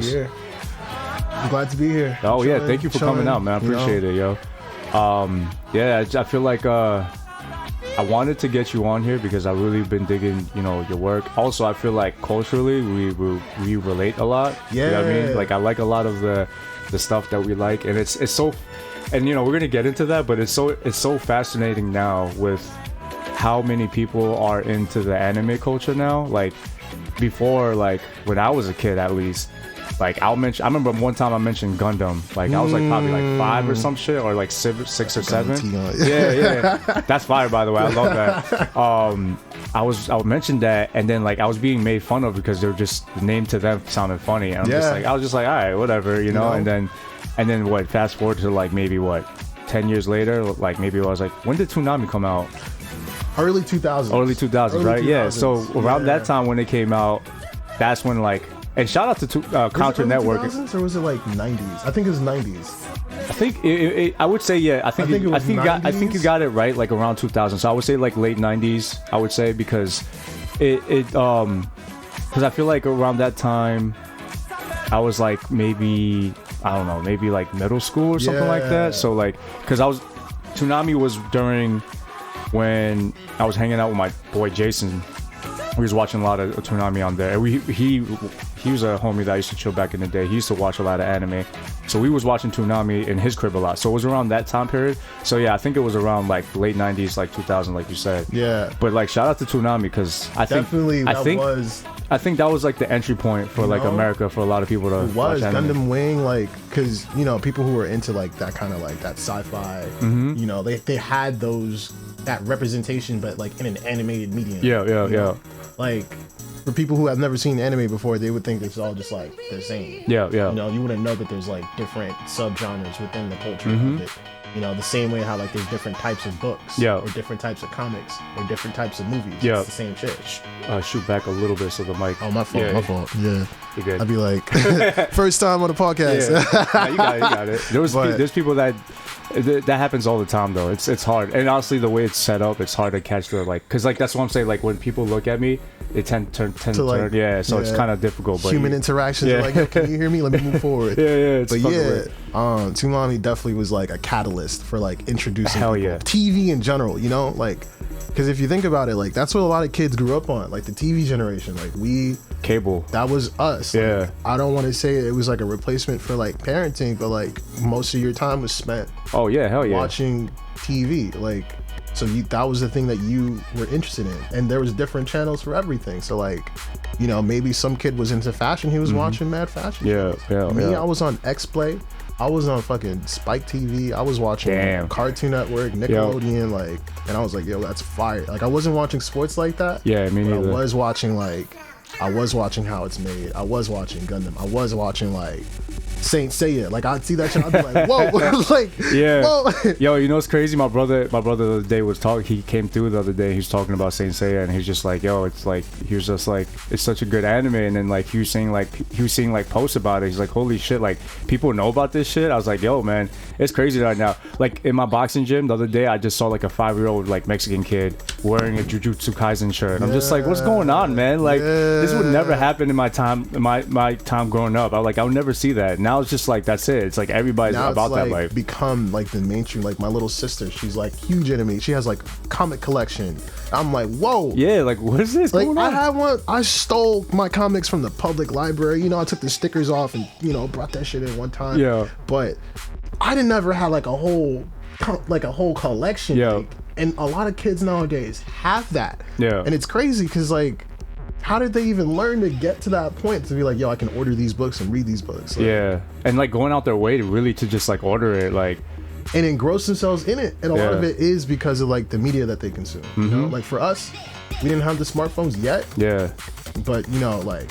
Yeah. I'm glad to be here. Oh, yeah. Thank you for coming out, man. I appreciate it, yo. Yeah, I feel like I wanted to get you on here because I've really been digging, your work. Also, I feel like culturally we relate a lot. Yeah. You know what I mean? Like, I like a lot of the stuff that we like, and it's so, and we're gonna get into that, but it's so fascinating now with how many people are into the anime culture now. Like, before, like when I was a kid, at least. Like, I remember one time I mentioned Gundam. Like, I was like probably like 5 or some shit, or like 6 or 7. Yeah. That's fire, by the way. I love that. I would mention that, and then like I was being made fun of because they're just the name to them sounded funny, and I was just like, all right, whatever, and then what? Fast forward to like maybe 10 years later, like maybe I was like, when did Toonami come out? Early 2000s. Early 2000s, right? 2000s. Yeah. So around that time when it came out, that's when like. And shout out to Counter Network. Was it 2000s or was it like 90s? I think it was 90s. I think I would say I think you got it right, like around 2000. So I would say like late 90s. I would say because because I feel like around that time I was like maybe like middle school or something like that. So like because Toonami was during when I was hanging out with my boy Jason. We was watching a lot of Toonami on there. He was a homie that I used to chill back in the day. He used to watch a lot of anime. So we was watching Toonami in his crib a lot. So it was around that time period. So yeah, I think it was around like late 90s, like 2000, like you said. Yeah. But like shout out to Toonami because I think that was like the entry point for like America for a lot of people to watch anime. Gundam Wing, like, because people who were into like that kind of like that sci-fi, they had that representation, but like in an animated medium. Yeah. Like, for people who have never seen anime before, they would think it's all just like the same. Yeah. You wouldn't know that there's like different subgenres within the culture of it. The same way how like there's different types of books, or different types of comics, or different types of movies. Yeah, it's the same shit. Shoot back a little bit so the mic. Oh, my fault. Yeah, you're good. I'd be like, first time on the podcast. Yeah. You got it. There's people that happens all the time though. It's hard, and honestly, the way it's set up, it's hard to catch the because like that's what I'm saying. Like when people look at me, they tend to turn. So it's kind of difficult. But human interactions are like, yo, can you hear me? Let me move forward. It's Toonami definitely was like a catalyst for like introducing TV in general. Like, because if you think about it, like that's what a lot of kids grew up on, like the TV generation. Like cable. That was us. Yeah. Like, I don't want to say it was like a replacement for like parenting, but like most of your time was spent. Oh yeah, hell yeah. Watching TV, like. So that was the thing that you were interested in, and there was different channels for everything. So like, maybe some kid was into fashion, he was watching mad fashion. Me, I was on X-Play, I was on fucking Spike TV, I was watching Cartoon Network, Nickelodeon, like, and I was like, yo, that's fire. Like, I wasn't watching sports like that. Yeah, me neither. I was watching How It's Made. I was watching Gundam. I was watching like Saint Seiya. Like, I'd see that shit, I'd be like, whoa. Like, whoa. Yo, it's crazy. My brother the other day he came through the other day, he was talking about Saint Seiya, and he's just like, yo, it's like, he was just like, it's such a good anime. And then like he was seeing like posts about it. He's like, holy shit, like people know about this shit. I was like, yo, man, it's crazy right now. Like in my boxing gym the other day, I just saw like a 5-year-old like Mexican kid wearing a Jujutsu Kaisen shirt. I'm just like, what's going on, man? Like this would never happen in my time growing up. I would never see that. Now it's just like, that's it. It's like everybody's now about it's like that life. Become like the mainstream. Like my little sister, she's like huge into me. She has like comic collection. I'm like, whoa. Yeah, like what is this? Like going on? I had one. I stole my comics from the public library. I took the stickers off and brought that shit in one time. Yeah. But I didn't ever have like a whole collection. Yeah. Like, and a lot of kids nowadays have that. Yeah. And it's crazy because like, how did they even learn to get to that point to be like, yo, I can order these books and read these books? Like, yeah, and like going out their way to just like order it, like, and engross themselves in it. And a lot of it is because of like the media that they consume. Like for us, we didn't have the smartphones yet. Yeah. But like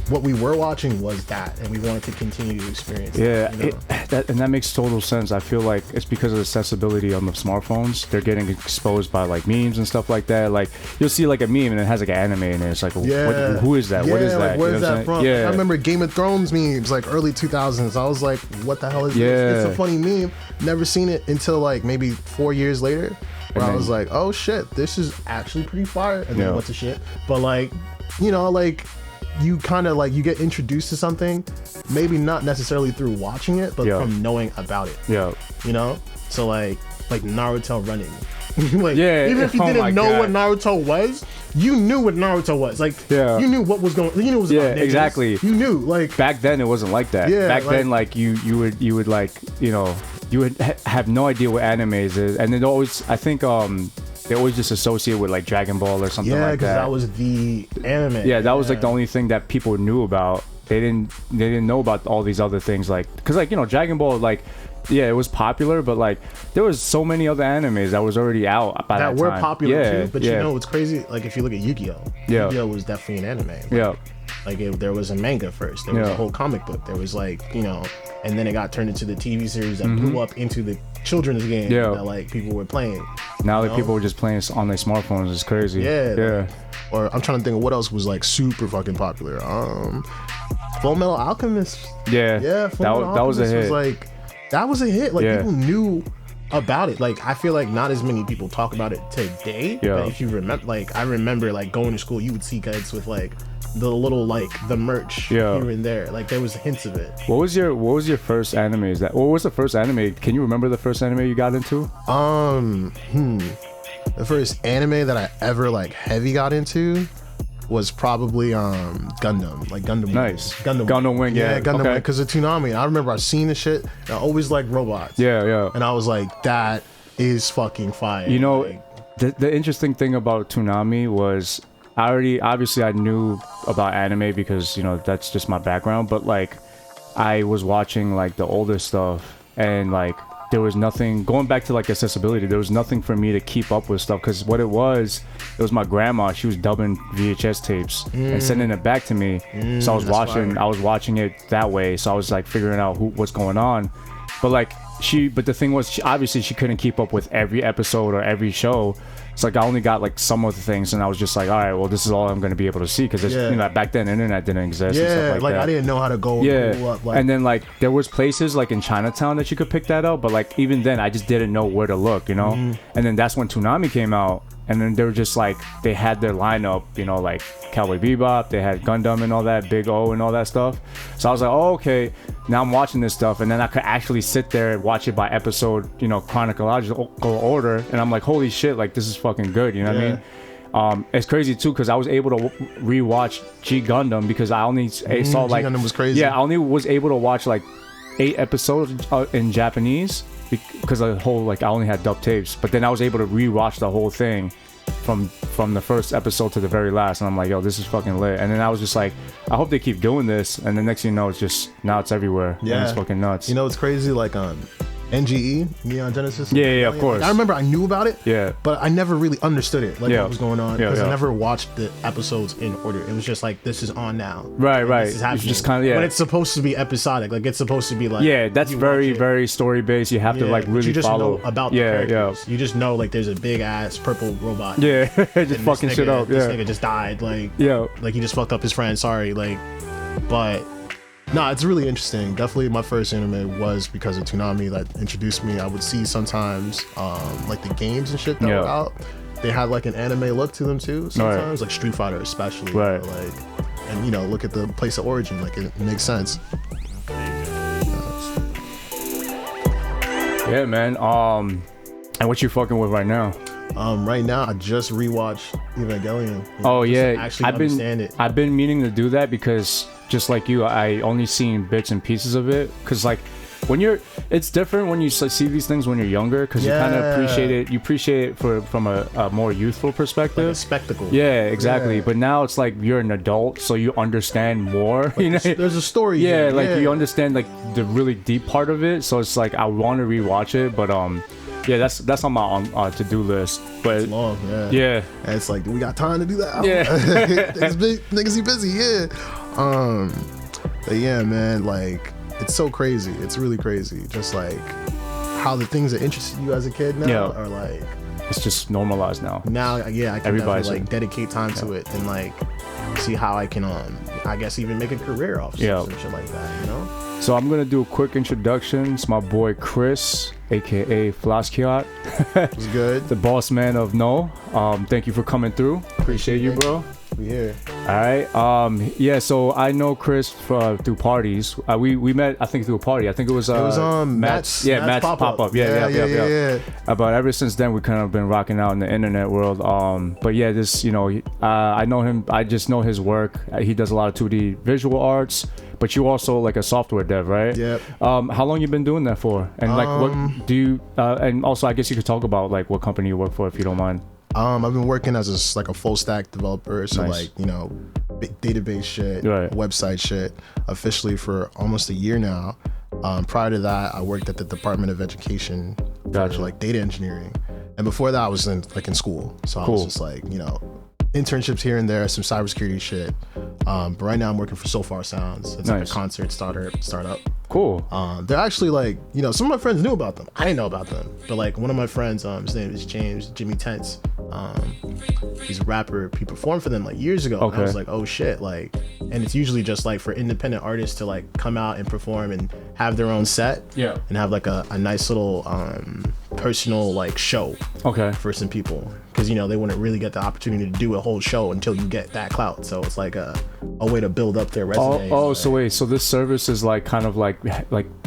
what we were watching was that, and we wanted to continue to experience that makes total sense. I feel like it's because of the accessibility on the smartphones. They're getting exposed by like memes and stuff like that. Like you'll see like a meme and it has like an anime in it. It's like, who is that? What is that? Like, where's that from? Yeah. I remember Game of Thrones memes, like early 2000s. I was like, what the hell is this? It's a funny meme. Never seen it until like maybe 4 years later, where I was like, oh shit, this is actually pretty fire. And then went to shit. But like, like you kind of like, you get introduced to something, maybe not necessarily through watching it, but from knowing about it. Yeah. You know? So like Naruto running. Like, yeah, even if you didn't know what Naruto was, you knew what Naruto was. Like, you knew what was going. You knew it was about niggas. Exactly. You knew, like, back then it wasn't like that. Yeah, back then, like you would like, you know, you would have no idea what animes is, and it always, I think they always just associate with like Dragon Ball or something like that. Yeah, because that was the anime. Yeah, that was like the only thing that people knew about. They didn't know about all these other things, like, because like, you know, Dragon Ball, like, yeah, it was popular, but like there was so many other animes that was already out by that time. That were popular too. But you know, it's crazy. Like, if you look at Yu-Gi-Oh, Yu-Gi-Oh was definitely an anime. Like, there was a manga first. There was a whole comic book. There was like, you know, and then it got turned into the TV series that blew up into the children's game that like people were playing. Now that people were just playing on their smartphones, it's crazy. Yeah. Or I'm trying to think of what else was like super fucking popular. Full Metal Alchemist. Yeah. That was a hit. That was a hit. Like, people knew about it. Like, I feel like not as many people talk about it today. But if you remember, like, I remember like going to school, you would see kids with like the little like the merch here and there. Like, there was hints of it. What was your first anime? What was the first anime? Can you remember the first anime you got into? The first anime that I ever like heavy got into was probably Gundam, like Gundam. Nice. Gundam Wing, yeah. Gundam Wing, because of Toonami. I remember I seen the shit, and I always liked robots. Yeah. And I was like, that is fucking fire. You know, like, the interesting thing about Toonami was obviously I knew about anime because, you know, that's just my background, but like I was watching like the older stuff, and like there was nothing, going back to like accessibility, there was nothing for me to keep up with stuff, because what it was my grandma. She was dubbing VHS tapes and sending it back to me, so I was watching it that way, so I was like figuring out what's going on. But like but the thing was, obviously she couldn't keep up with every episode or every show. It's like I only got like some of the things, and I was just like, all right, well, this is all I'm going to be able to see, because you know, back then internet didn't exist. and stuff like that. I didn't know how to go up, like, and then like there was places like in Chinatown that you could pick that up, but like even then I just didn't know where to look, you know. And then that's when Toonami came out, and then they were just like, they had their lineup, you know, like Cowboy Bebop, they had Gundam and all that, Big O and all that stuff. So I was like, oh, okay, now I'm watching this stuff, and then I could actually sit there and watch it by episode, you know, chronological order, and I'm like, holy shit, like this is fucking good, you know what I mean? It's crazy too, because I was able to rewatch G Gundam, because I only saw like, G Gundam was crazy. Yeah, I only was able to watch like 8 episodes in Japanese, because the whole, like, I only had dub tapes, but then I was able to rewatch the whole thing from the first episode to the very last, and I'm like, yo, this is fucking lit. And then I was just like, I hope they keep doing this, and the next thing you know, it's just, now it's everywhere. And it's fucking nuts. You know, it's crazy, like NGE, Neon Genesis. Yeah, of course. Like, I remember I knew about it. Yeah. But I never really understood it, like what was going on, because I Yeah. never watched the episodes in order. It was just like, this is on now. Right. This is happening. Just kind of, But it's supposed to be episodic. Like, it's supposed to be like, that's very story based. You have to like really you just follow know about the characters. You just know like there's a big ass purple robot. Just fucking shit up. This nigga just died. Like, like he just fucked up his friend. Sorry. Like, but. No, it's really interesting. Definitely my first anime was because of Toonami that introduced me. I would see sometimes like the games and shit that were out. They had like an anime look to them too sometimes, like Street Fighter especially. Right. Like, and you know, look at the place of origin, like it makes sense. Yeah, man. And what you fucking with right now? Right now I just rewatched Evangelion. I've been meaning to do that, because just like you, I only seen bits and pieces of it, because like it's different when you see these things when you're younger, because you kind of appreciate it from a more youthful perspective, like a spectacle. Exactly. But now it's like you're an adult, so you understand more. Like, you know, there's a story. You understand like the really deep part of it, so it's like I want to rewatch it, but that's on my to-do list. But it's long, and it's like, do we got time to do that? Niggas be busy, but yeah, man, like it's so crazy. It's really crazy. Just like how the things that interested you as a kid now are like, it's just normalized now. Now, I can definitely like dedicate time to it and like see how I can, I guess even make a career off some shit like that, you know? So I'm gonna do a quick introduction. It's my boy Kris, aka Flossquiat. What's good? The boss man of No. Thank you for coming through. Appreciate you, bro. We here. All right. Yeah. So I know Kris through parties. We met, I think, through a party. I think it was Matt's pop-up. Yeah. But ever since then, we kind of been rocking out in the internet world. But yeah, this, I know him. I just know his work. He does a lot of 2D visual arts. But you also like a software dev, right? Yep. How long you been doing that for? And like, what do you? And also, I guess you could talk about like what company you work for, if you don't mind. I've been working as a full stack developer, so nice. Database shit, right. Website shit, officially for almost a year now. Prior to that, I worked at the Department of Education for data engineering, and before that, I was in school. So cool. I was just internships here and there, some cybersecurity shit. But right now I'm working for So Far Sounds. It's like a concert startup. Cool. They're actually some of my friends knew about them. I didn't know about them. But one of my friends, his name is Jimmy Tense. He's a rapper. He performed for them years ago. Okay. And I was like, oh shit. And it's usually just for independent artists to come out and perform and have their own set. Yeah. And have a nice little personal show. Okay. For some people. Because they wouldn't really get the opportunity to do a whole show until you get that clout. So it's a way to build up their resume. So this service is kind of like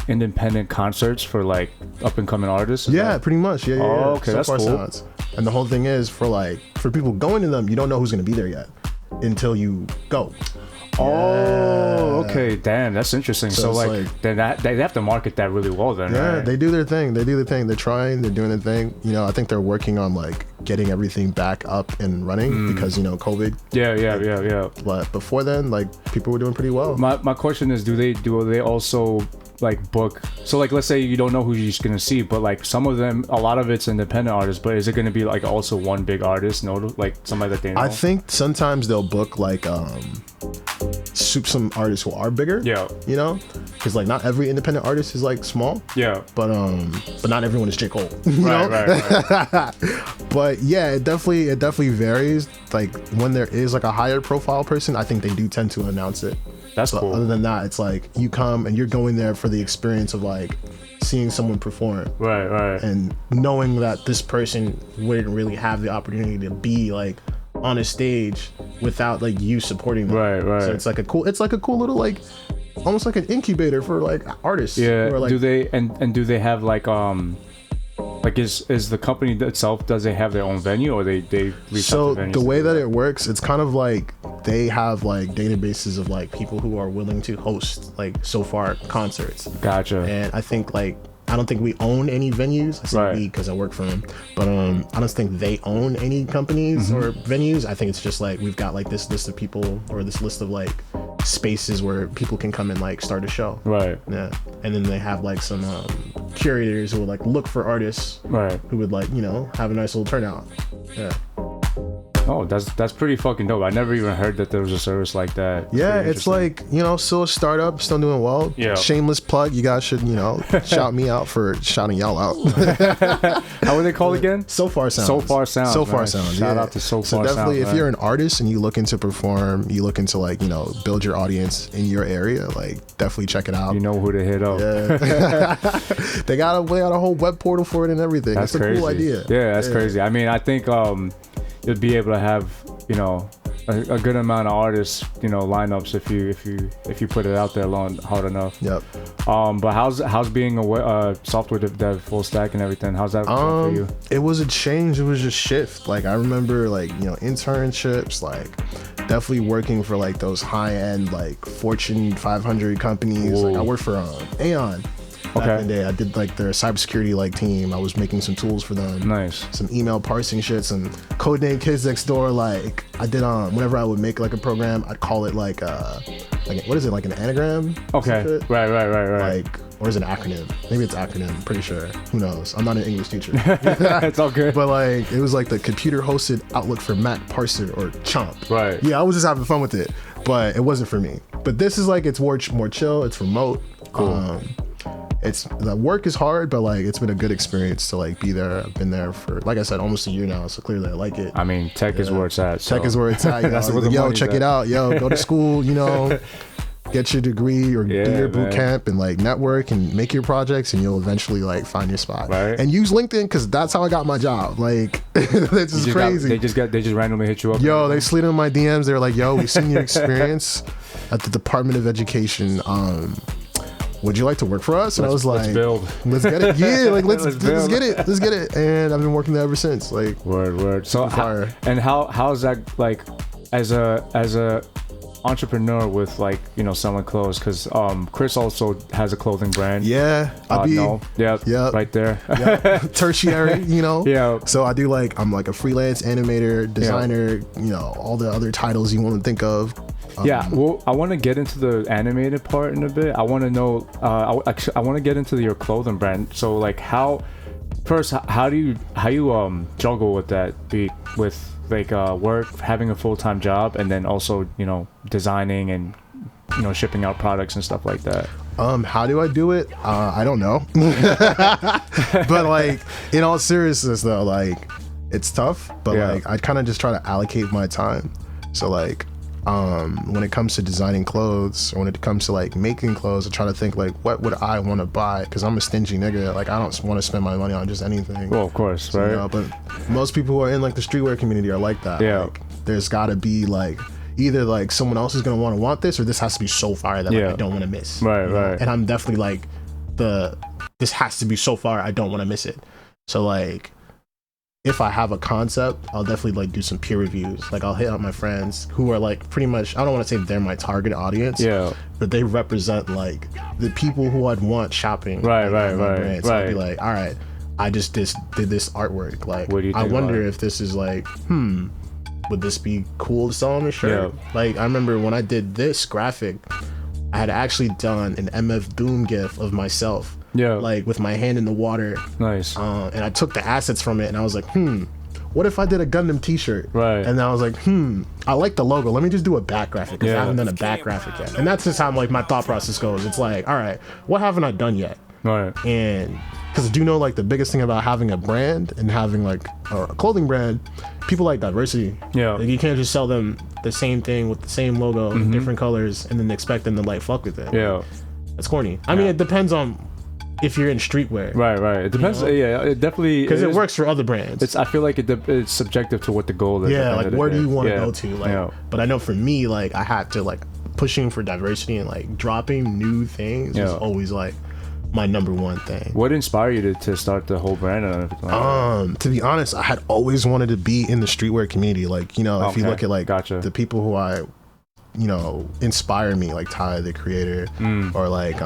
independent concerts for up and coming artists? Yeah, pretty much. Yeah. Okay, that's cool. Sounds. And the whole thing is for people going to them, you don't know who's going to be there yet until you go. Oh, okay. Damn, that's interesting. So then they have to market that really well then, yeah, right? They do their thing. They're trying, they're doing their thing. I think they're working on getting everything back up and running because, COVID. Yeah. But before then, people were doing pretty well. My question is, do they also book, so let's say you don't know who you're just gonna see, but some of them, a lot of it's independent artists, but is it gonna be also one big artist, somebody that they know? I think sometimes they'll book some artists who are bigger, because like not every independent artist is like small, but not everyone is J. Cole, right. But yeah, it definitely varies. Like when there is like a higher profile person, I think they do tend to announce it. That's cool. Other than that, it's like you come and you're going there for the experience of like seeing someone perform, right, and knowing that this person wouldn't really have the opportunity to be like on a stage without like you supporting them, right. So it's like a cool little like almost like an incubator for like artists. Yeah. Who are, like, do they do they have like is the company itself, does they have their own venue, or they reach out to venues? The way that it works, it's kind of like they have like databases of like people who are willing to host like so far concerts. Gotcha. And I think like I don't think we own any venues. I say we because I work for them, but I don't think they own any companies or venues. I think it's just like we've got like this list of people or this list of like spaces where people can come and like start a show. Right. Yeah. And then they have like some curators who would like look for artists. Right. Who would like, you know, have a nice little turnout. Yeah. Oh, that's pretty fucking dope. I never even heard that there was a service like that. Yeah, it's like, you know, still a startup, still doing well. Yeah. Shameless plug. You guys should, you know, shout me out for shouting y'all out. How are they called again? So Far Sounds. So Far Sounds. So Far Sounds. Shout out to So Far Sounds. So definitely, if you're an artist and you looking to perform, you looking to like, you know, build your audience in your area, like definitely check it out. You know who to hit up. Yeah. They got a whole web portal for it and everything. That's a crazy. Cool idea. Yeah, that's crazy. I mean, I think you'll be able to have, you know, a good amount of artists, you know, lineups if you put it out there hard enough. Yep. But how's being a software dev full stack and everything? How's that for you? It was a change. It was just shift. Like I remember, like, you know, internships, like definitely working for like those high end like Fortune 500 companies. Whoa. Like I worked for Aon. Back in the day, I did like their cybersecurity like team. I was making some tools for them. Nice. Some email parsing shit, some codename Kids Next Door. Like I did whenever I would make like a program, I'd call it like what is it, like an anagram? Okay. Right. Like, or is it an acronym? Maybe it's acronym. I'm pretty sure. Who knows? I'm not an English teacher. It's all good. But like it was like the computer hosted Outlook for Mac parser or Chomp. Right. Yeah, I was just having fun with it, but it wasn't for me. But this is like, it's more chill. It's remote. Cool. The work is hard, but like it's been a good experience to like be there. I've been there for, like I said, almost a year now, so clearly I like it. I mean, tech is where it's at. Tech is where it's at. Yo, check it out. Yo, go to school. You know, get your degree or do your boot camp and like network and make your projects, and you'll eventually like find your spot. Right. And use LinkedIn, because that's how I got my job. Like that's just crazy. They just randomly hit you up. Yo, they slid in my DMs. They were like, "Yo, we seen your experience at the Department of Education. Would you like to work for us?" And I was like, let's get it. Yeah, like let's get it. And I've been working there ever since. Like word. So how's that like as a entrepreneur with like, you know, selling clothes? Because Kris also has a clothing brand. Right there. Tertiary, you know. Yeah. So I do like, I'm like a freelance animator, designer, you know, all the other titles you want to think of. Well, I want to get into the animated part in a bit. I want to know, I want to get into your clothing brand. So like how do you juggle with that, with like work, having a full-time job, and then also, you know, designing and, you know, shipping out products and stuff like that? How do I do it? I don't know. But like, in all seriousness though, like it's tough, but like I kind of just try to allocate my time. So like when it comes to designing clothes, or when it comes to like making clothes, I try to think like, what would I want to buy? Because I'm a stingy nigga. Like I don't want to spend my money on just anything. Well, of course, so, right? You know, but most people who are in like the streetwear community are like that. Yeah. Like, there's got to be like, either like someone else is gonna want this, or this has to be so fire that like, I don't want to miss. Right. And I'm definitely like this has to be so far I don't want to miss it. So like, if I have a concept, I'll definitely like do some peer reviews. Like I'll hit up my friends who are like pretty much, I don't want to say they're my target audience, but they represent like the people who I'd want shopping. Right. So I'll be like, all right, I just did this artwork. Like, I wonder if this is like, would this be cool to sell on a shirt? Like I remember when I did this graphic, I had actually done an MF Doom gif of myself. Like with my hand in the water. Nice. And I took the assets from it, and I was like, what if I did a Gundam t-shirt? Right. And I was like, I like the logo. Let me just do a back graphic, because I haven't done a back graphic yet. And that's just how like my thought process goes. It's like, all right, what haven't I done yet? Right. And because I do know like the biggest thing about having a brand and having like a clothing brand, people like diversity. Like, you can't just sell them the same thing with the same logo in different colors and then expect them to like fuck with it. That's corny. I mean, it depends on if you're in streetwear. Right. It depends. You know? It definitely, because it works for other brands. I feel like it's subjective to what the goal is. Like where do you want to go to? Like, but I know for me, like I had to like pushing for diversity and like dropping new things was always like my number one thing. What inspired you to start the whole brand and everything? To be honest, I had always wanted to be in the streetwear community. Like, you know, if you look at like the people who I, you know, inspire me, like Ty the Creator, or like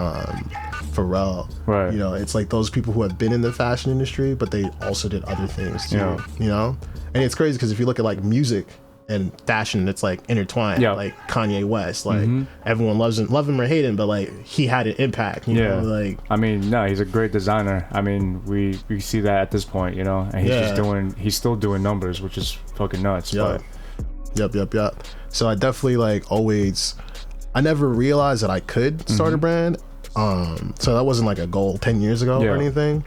Pharrell, right? You know, it's like those people who have been in the fashion industry, but they also did other things too. You know, and it's crazy because if you look at like music and fashion, it's like intertwined. Like Kanye West, like everyone loves him, love him or hate him, but like he had an impact. You know, like I mean, no, he's a great designer. I mean, we see that at this point, you know, and he's still doing numbers, which is fucking nuts. But Yep. So I definitely like always, I never realized that I could start a brand. So that wasn't like a goal 10 years ago or anything,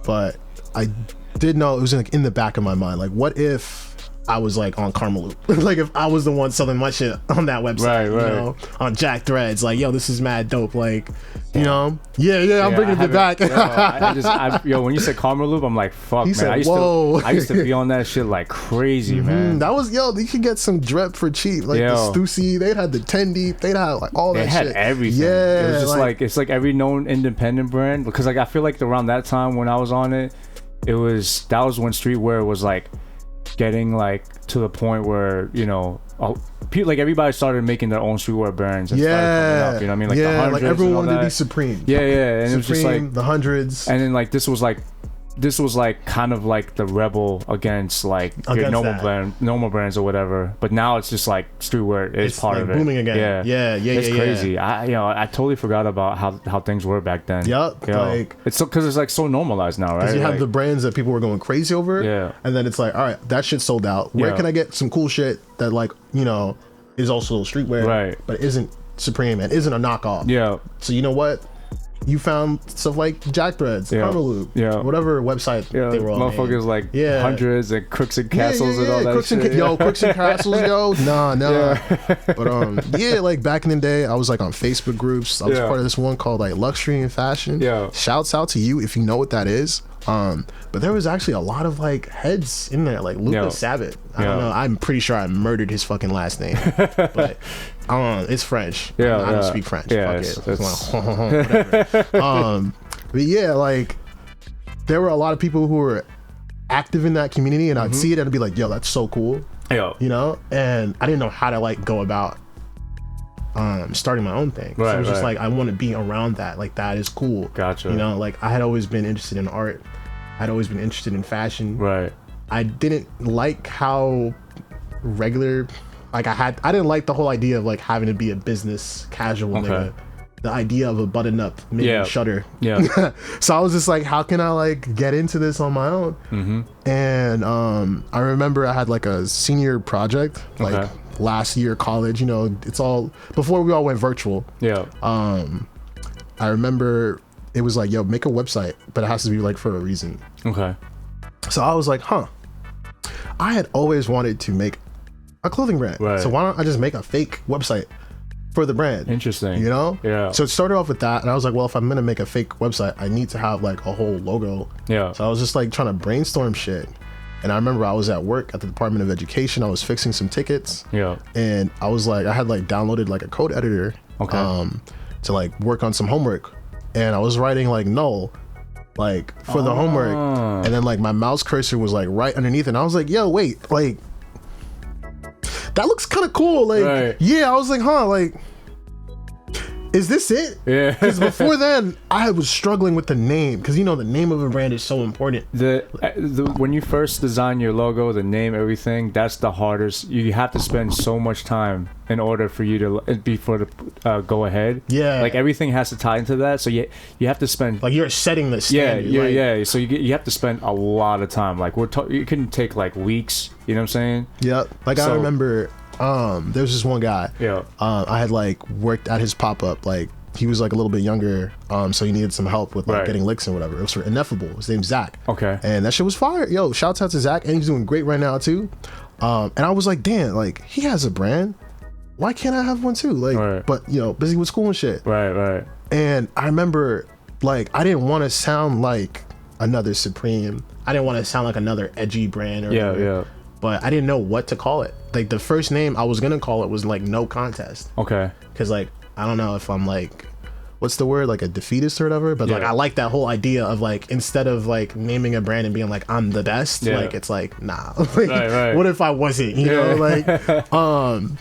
but I did know it was like in the back of my mind. Like, what if I was like on Karma Loop? Like if I was the one selling my shit on that website, you know, on Jack Threads, like, yo, this is mad dope. Like, you know, I'm bringing it back. When you said Karma Loop, I'm like, fuck, man. I used to be on that shit like crazy, man. That was, you could get some drip for cheap. Like the Stussy, they had the 10 Deep, they had like all that shit. They had everything. Yeah. It was just like it's like every known independent brand. Because like I feel like around that time when I was on it, that was when streetwear was like getting like to the point where, you know, like everybody started making their own streetwear brands and started coming up, you know what I mean? Like the hundreds, like everyone wanted to be Supreme. And Supreme, it was just like the hundreds. And then like this was like kind of like the rebel against like your normal brands or whatever. But now it's just like streetwear is part like of it. Booming again. It's crazy. I totally forgot about how things were back then. Like it's so because it's like so normalized now, right? Because you have like, the brands that people were going crazy over. And then it's like, all right, that shit sold out. Where can I get some cool shit that like, you know, is also streetwear, but isn't Supreme and isn't a knockoff? So you know what? you found stuff like Jack Threads, Loop, whatever website they were on. Motherfuckers like hundreds and Crooks and Castles and all that shit. Crooks and Castles, Nah. But like back in the day, I was like on Facebook groups. I was part of this one called like Luxury and Fashion. Shouts out to you if you know what that is. But there was actually a lot of like heads in there, like Lucas Sabbath. I don't know. I'm pretty sure I murdered his fucking last name, but it's French. I don't speak French. Fuck it. Whatever. But yeah, like there were a lot of people who were active in that community, and I'd see it and I'd be like, "Yo, that's so cool." You know, and I didn't know how to like go about starting my own thing. So I was just like, I want to be around that. Like that is cool. Gotcha. You know, like I had always been interested in art. I'd always been interested in fashion. Right. I didn't like how regular, like I didn't like the whole idea of like having to be a business casual nigga. The idea of a button up maybe shutter. So I was just like, how can I like get into this on my own? And I remember I had like a senior project, like last year college, you know, it's all before we all went virtual. I remember it was like, yo, make a website, but it has to be like for a reason. So I was like, I had always wanted to make a clothing brand. So why don't I just make a fake website for the brand? Interesting. You know? So it started off with that, and I was like, well, if I'm gonna make a fake website, I need to have like a whole logo. So I was just like trying to brainstorm shit. And I remember I was at work at the Department of Education. I was fixing some tickets. And I was like, I had like downloaded like a code editor to like work on some homework. And I was writing like null, like for the homework. And then like my mouse cursor was like right underneath it. And I was like, yo, wait, like that looks kind of cool. Like, I was like, like, is this it? Because before then, I was struggling with the name. Because, you know, the name of a brand is so important. When you first design your logo, the name, everything, that's the hardest. You have to spend so much time in order for you to go ahead. Like, everything has to tie into that. So you have to spend... Like, you're setting the standard. So you have to spend a lot of time. Like, it can take, like, weeks. You know what I'm saying? Like, I remember... there was this one guy. I had like worked at his pop-up. Like he was like a little bit younger, so he needed some help with like getting licks and whatever. It was for Ineffable. His name's Zach. And that shit was fire. Yo, shouts out to Zach, and he's doing great right now too. And I was like, damn, like he has a brand. Why can't I have one too? Like, but you know, busy with school and shit. And I remember, like, I didn't want to sound like another Supreme. I didn't want to sound like another edgy brand or whatever. But I didn't know what to call it. Like the first name I was gonna call it was like No Contest. Because like I don't know if I'm like, what's the word, like a defeatist or whatever. But like I like that whole idea of like instead of like naming a brand and being like I'm the best, like it's like nah. Like, what if I wasn't? You know, like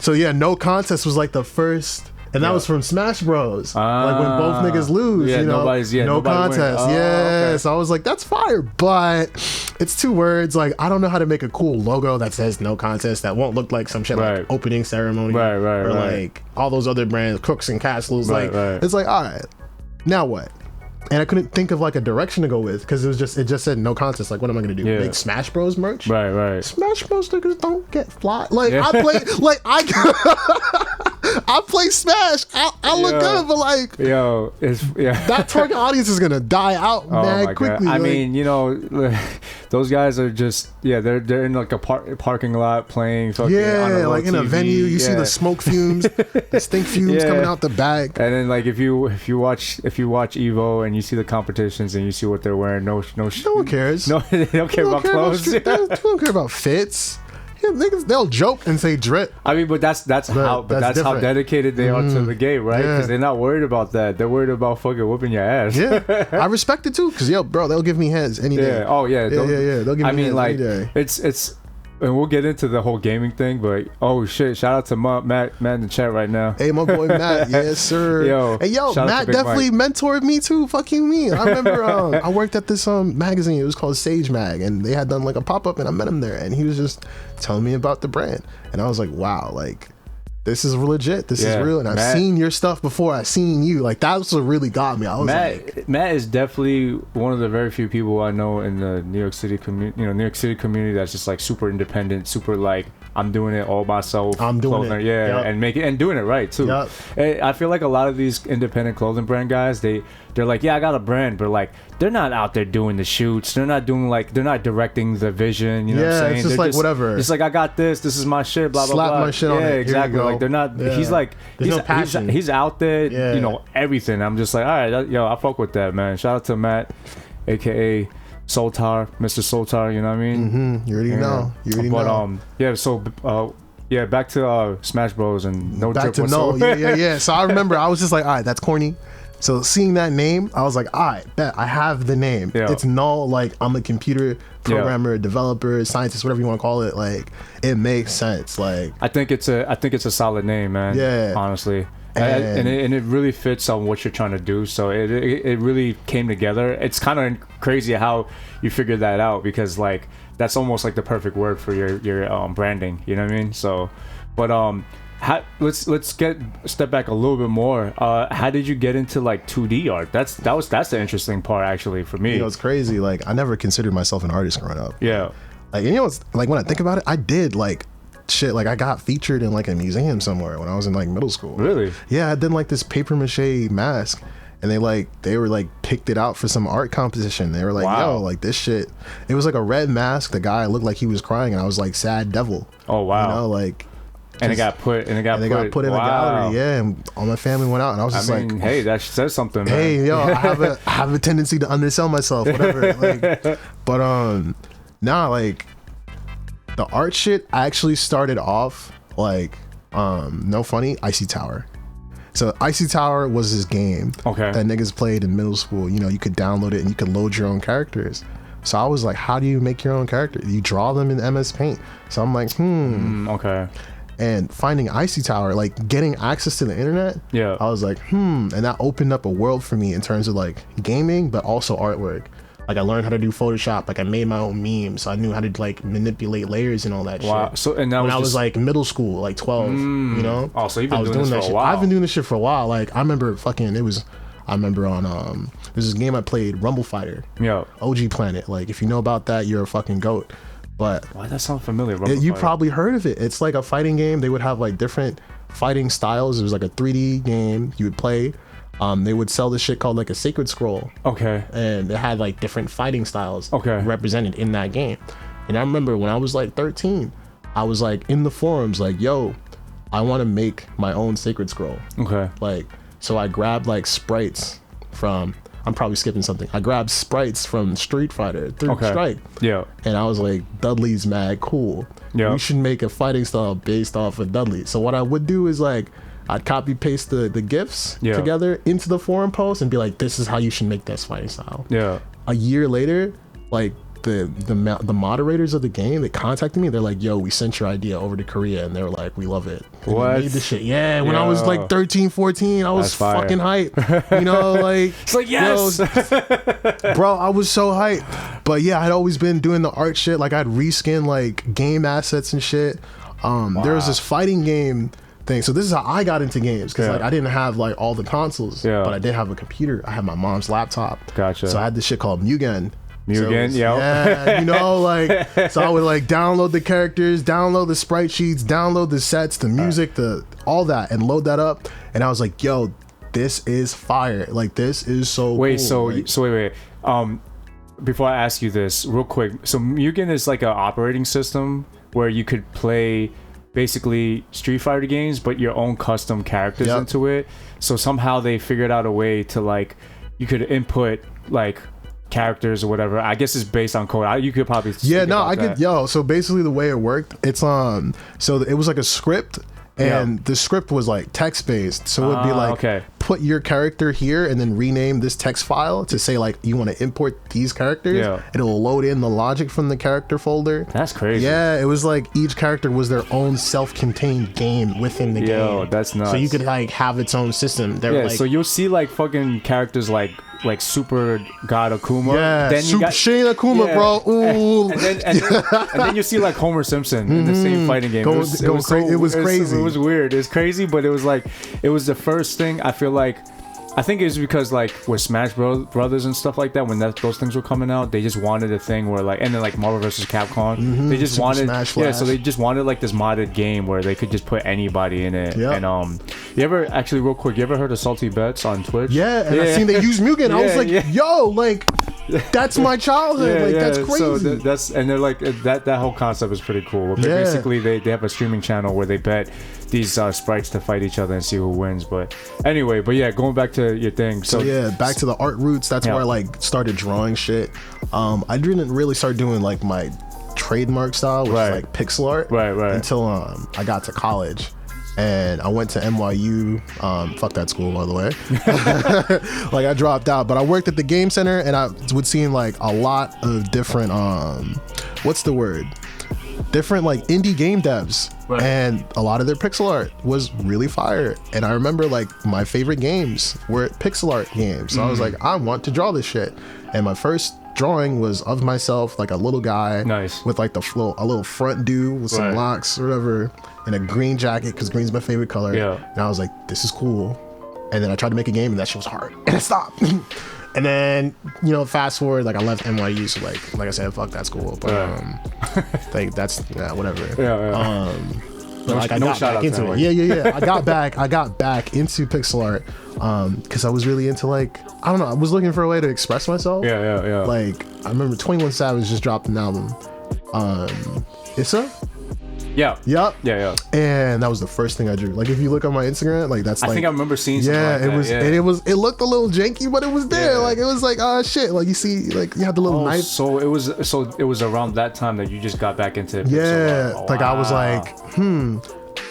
so yeah, No Contest was like the first. And that was from Smash Bros. Like when both niggas lose, you know, no contest. So I was like, that's fire, but it's two words. Like I don't know how to make a cool logo that says no contest that won't look like some shit like opening ceremony or like all those other brands, Crooks and Castles. It's like, all right, now what? And I couldn't think of like a direction to go with because it just said no contest. Like, what am I gonna do? Make Smash Bros merch? Smash Bros stickers don't get fly. Like I play, like I play Smash. I look good, but like, that target audience is gonna die out mad quickly. I mean, you know, those guys are just they're in like a parking lot playing fucking like in a venue. You see the smoke fumes, the stink fumes coming out the bag. And then like if you watch Evo and you see the competitions and you see what they're wearing, no one cares. No, they don't care about clothes. They don't care about fits. Yeah, niggas, they'll joke and say drip. I mean, but that's how dedicated they are to the game, right? Because they're not worried about that. They're worried about fucking whooping your ass. I respect it too, because bro, they'll give me hands any day. They'll give me hands any day. It's and we'll get into the whole gaming thing, but oh shit, shout out to Matt in the chat right now. Hey, my boy Matt, yes sir. Matt definitely mentored me too. Fucking me. I remember I worked at this magazine. It was called Sage Mag, and they had done like a pop-up, and I met him there, and he was just telling me about the brand, and I was like, wow, like this is legit. This is real. And I've seen your stuff before. I've seen you. Like that's what really got me. I was Matt is definitely one of the very few people I know in the New York City community. You know, New York City community that's just like super independent, super like I'm doing it all myself. I'm doing it. Yeah, and doing it right too. I feel like a lot of these independent clothing brand guys, they're like, yeah, I got a brand, but like they're not out there doing the shoots. They're not doing they're not directing the vision. You know what I'm saying? It's just they're like whatever. It's like, I got this. This is my shit. Blah blah Slap blah. my shit on it. Here Exactly. you go. Like they're not. He's like no passion. He's out there. You know everything. I'm just like, all right, yo, I fuck with that, man. Shout out to Matt, aka Soltar, Mr. Soltar. You know what I mean? You already know. You already know. Yeah. So back to Smash Bros. And no back drip to whatsoever. no. Yeah. So I remember I was just like, all right, that's corny. So seeing that name, I was like, all right, bet I have the name. Yeah. It's null. Like I'm a computer programmer, developer, scientist, whatever you want to call it. Like it makes sense. Like I think it's a solid name, man. Yeah. Honestly. And it really fits on what you're trying to do. So it really came together. It's kind of crazy how you figured that out, because like that's almost like the perfect word for your branding. You know what I mean? So, but let's step back a little bit more. How did you get into like 2D art? That's the interesting part actually for me. You know, it's crazy. Like I never considered myself an artist growing up. Yeah. Like, you know, it's like when I think about it, I did like shit. Like I got featured in like a museum somewhere when I was in like middle school. Really? Yeah, I did like this paper mache mask, and they were picked it out for some art composition. They were like, wow. yo, like this shit. It was like a red mask. The guy looked like he was crying, and I was like, sad devil. Oh wow. You know, like. And it got put in a gallery, yeah. And all my family went out, and I was just like, "Hey, that says something, man." Hey, yo, I have a tendency to undersell myself, whatever. Like, but like the art shit actually started off like no funny, Icy Tower. So Icy Tower was this game that niggas played in middle school. You know, you could download it and you could load your own characters. So I was like, how do you make your own character? You draw them in MS Paint. So I'm like, okay. And finding Icy Tower, like getting access to the internet, I was like, and that opened up a world for me in terms of like gaming, but also artwork. Like I learned how to do Photoshop. Like I made my own memes, so I knew how to like manipulate layers and all that shit. So and that when I was like middle school, like 12, you know. Oh, so you've been doing this for a while. I've been doing this shit for a while. Like I remember on there's this game I played, Rumble Fighter. Yeah. OG Planet. Like if you know about that, you're a fucking goat. But why does that sound familiar? You probably heard of it. It's like a fighting game. They would have like different fighting styles. It was like a 3D game you would play. They would sell this shit called like a Sacred Scroll. Okay. And it had like different fighting styles represented in that game. And I remember when I was like 13, I was like in the forums like, yo, I want to make my own Sacred Scroll. Okay. Like, so I grabbed like sprites from, I'm probably skipping something. I grabbed sprites from Street Fighter, Third Strike. Yeah. And I was like, Dudley's mad cool. Yeah. We should make a fighting style based off of Dudley. So what I would do is like, I'd copy paste the GIFs together into the forum post and be like, this is how you should make this fighting style. Yeah. A year later, like the moderators of the game, they contacted me. They're like, yo, we sent your idea over to Korea, and they were like, we love it. And what? They made the shit. Yeah, when I was like 13, 14, I was fucking hype. You know, like it's like, yes, bro, I was so hype. But yeah, I'd always been doing the art shit. Like I'd reskin like game assets and shit. There was this fighting game thing. So this is how I got into games, because like I didn't have like all the consoles, but I did have a computer. I had my mom's laptop. Gotcha. So I had this shit called Mugen. Yeah, you know, like, so I would like download the characters, download the sprite sheets, download the sets, the music, all that, and load that up. And I was like, yo, this is fire. Like, this is so cool. So wait. Before I ask you this real quick, so Mugen is like an operating system where you could play basically Street Fighter games, but your own custom characters into it. So somehow they figured out a way to like, you could input like characters or whatever. I guess it's based on code. You could probably so basically the way it worked, it's so it was like a script, and the script was like text based, so it would be like put your character here and then rename this text file to say like you want to import these characters. It'll load in the logic from the character folder. That's crazy. Yeah, it was like each character was their own self-contained game within the game. That's nuts. So you could like have its own system. So you'll see like fucking characters like Super God Akuma. Yeah, then you got Shane Akuma, bro. Ooh. And then you see like Homer Simpson in the same fighting game. It was crazy. It was weird. It was crazy, but it was like, it was the first thing I feel like I think it's because like with Smash Brothers and stuff like that, when those things were coming out, they just wanted a thing where like, and then like Marvel vs. Capcom, they just Super wanted, Smash yeah, Flash. so they just wanted like this modded game where they could just put anybody in it. Yep. And you ever actually real quick, you ever heard of Salty Bets on Twitch? Yeah, and I seen they use Mugen. I was like, yo, like that's my childhood. Like that's crazy. So that's and they're like that whole concept is pretty cool. But basically, they have a streaming channel where they bet these sprites to fight each other and see who wins. But anyway, yeah, going back to your thing. So yeah, back to the art roots. That's where I like started drawing shit. I didn't really start doing like my trademark style, which is like pixel art, until I got to college. And I went to NYU. Fuck that school, by the way. Like I dropped out, but I worked at the game center, and I would see like a lot of different what's the word? Different like indie game devs, and a lot of their pixel art was really fire. And I remember like my favorite games were pixel art games. So I was like, I want to draw this shit. And my first drawing was of myself, like a little guy, with like a little front dude with some locks or whatever, and a green jacket because green's my favorite color. And I was like, this is cool. And then I tried to make a game, and that shit was hard, and I stopped. And then, you know, fast forward, like I left NYU, so like I said, fuck that school. But like that's whatever. But like I got back into it. Yeah. I got back into pixel art because I was really into like, I don't know, I was looking for a way to express myself. Yeah. Like I remember 21 Savage just dropped an album. Issa? Yeah. Yep. Yeah. And that was the first thing I drew. Like if you look on my Instagram, like that's like, I think I remember seeing something like it was, that. and it looked a little janky, but it was there. Like it was like, oh shit. Like you see, like you had the little knife. So it was around that time that you just got back into it. Yeah. Like I was like,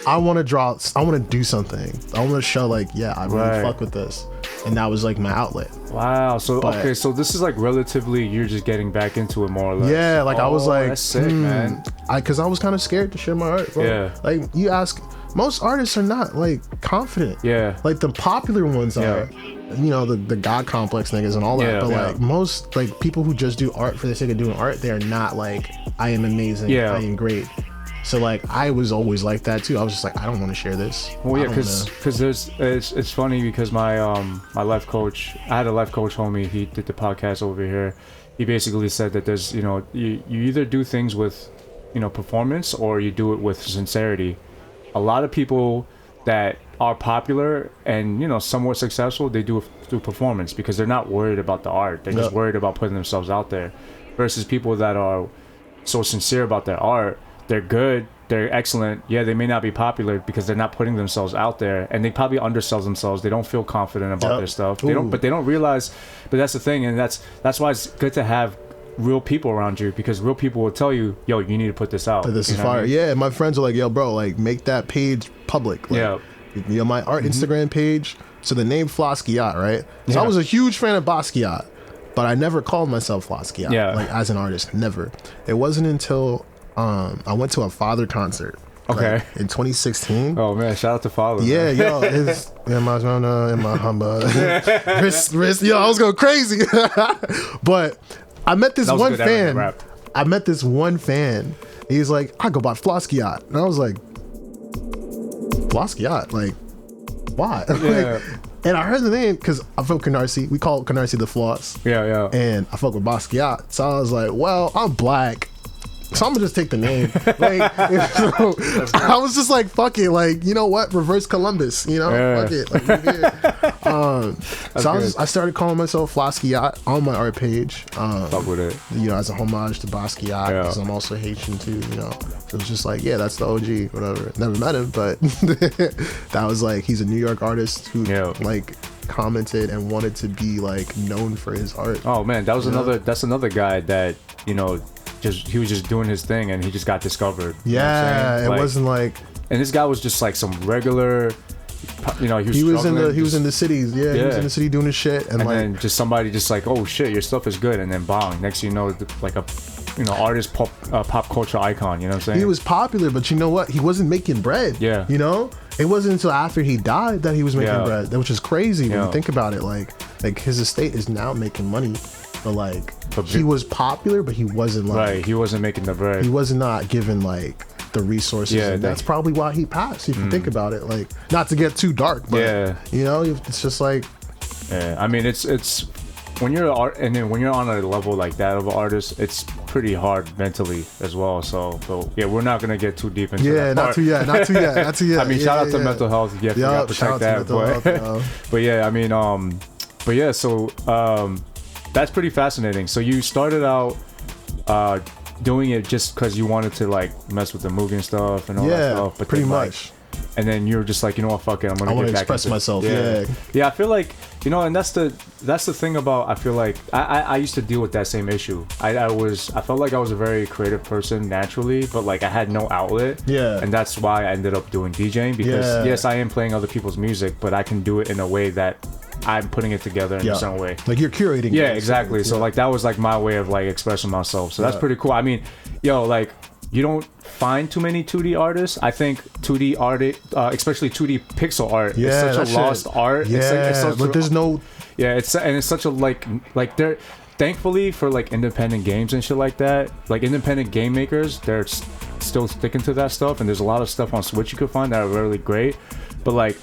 I want to draw, I want to do something. I want to show like, yeah, I really fuck with this. And that was like my outlet. Wow. So okay, so this is like relatively you're just getting back into it more or less. Yeah, like I was like, that's sick, man. Because I was kind of scared to share my art, bro. Yeah. Like you ask, most artists are not like confident. Yeah. Like the popular ones are, you know, the God complex niggas and all that. But like most like people who just do art for the sake of doing art, they're not like, I am amazing. I am great. So like I was always like that too. I was just like, I don't want to share this. Well, yeah, because there's it's funny because my my life coach, I had a life coach homie. He did the podcast over here. He basically said that there's, you know, you either do things with, you know, performance or you do it with sincerity. A lot of people that are popular and, you know, somewhat successful, they do it through performance because they're not worried about the art. They're just worried about putting themselves out there. Versus people that are so sincere about their art. They're good, they're excellent. Yeah, they may not be popular because they're not putting themselves out there, and they probably undersell themselves. They don't feel confident about their stuff. They don't realize. But that's the thing, and that's why it's good to have real people around you, because real people will tell you, yo, you need to put this out. This is fire. I mean? Yeah, my friends are like, yo, bro, like make that page public. Like, you know, my art Instagram page. So the name Flossquiat, right? So I was a huge fan of Basquiat, but I never called myself Flossquiat, like as an artist. Never. It wasn't until I went to a Father concert. Like, in 2016. Oh man, shout out to Father. Yeah, yo, it's in my zona, in my humba, wrist. Yo, I was going crazy. But I met this one fan. I met this one fan. He's like, I go by Flossquiat, and I was like, Flossquiat, like, why? Like, and I heard the name because I'm from Canarsie. We call Canarsie the Floss. Yeah. And I fuck with Basquiat, so I was like, well, I'm black, so I'm gonna just take the name. Like, so I was just like, fuck it, like, you know what? Reverse Columbus, you know? Fuck it. Like, so I started calling myself Flossquiat on my art page. Fuck with it. You know, as a homage to Basquiat, because I'm also Haitian too, you know. So it was just like, yeah, that's the OG, whatever. Never met him, but that was like, he's a New York artist who like commented and wanted to be like known for his art. Oh man, that's another guy that, you know, he was just doing his thing and he just got discovered. Yeah, it wasn't like, and this guy was just like some regular, you know, he was in the cities. Yeah, he was in the city doing his shit, and like, then just somebody just like, oh shit, your stuff is good, and then bang, next thing you know, like a, you know, artist, pop culture icon. You know what I'm saying? He was popular, but you know what? He wasn't making bread. Yeah. You know, it wasn't until after he died that he was making bread, which is crazy when you think about it. Like his estate is now making money, but he was popular, but he wasn't like, he wasn't making the bread. He was not given like the resources. Yeah, and that's probably why he passed. If you think about it, like, not to get too dark, but you know, it's just like, Yeah, I mean, it's when you're and then when you're on a level like that of an artist, it's pretty hard mentally as well. So yeah, we're not gonna get too deep into that part. not too yet. I mean, shout out to mental health. Yeah, you have to protect that. But yeah, I mean, but yeah, so that's pretty fascinating. So you started out doing it just because you wanted to like mess with the movie and stuff and all that stuff. But pretty then, much. And then you're just like, you know what, fuck it, I'm gonna get back express into myself. Yeah, I feel like, you know, and that's the thing about, I feel like I used to deal with that same issue. I felt like I was a very creative person naturally, but like I had no outlet. Yeah. And that's why I ended up doing DJing, because yes, I am playing other people's music, but I can do it in a way that I'm putting it together in a certain way. Like you're curating. Yeah, exactly. So like that was like my way of like expressing myself. So that's pretty cool. I mean, yo, like you don't find too many 2D artists. I think 2D art, especially 2D pixel art, is such a lost art. Yeah, but there's no. Yeah, it's such a like they're thankfully for like independent games and shit like that. Like independent game makers, they're still sticking to that stuff, and there's a lot of stuff on Switch you could find that are really great. But like.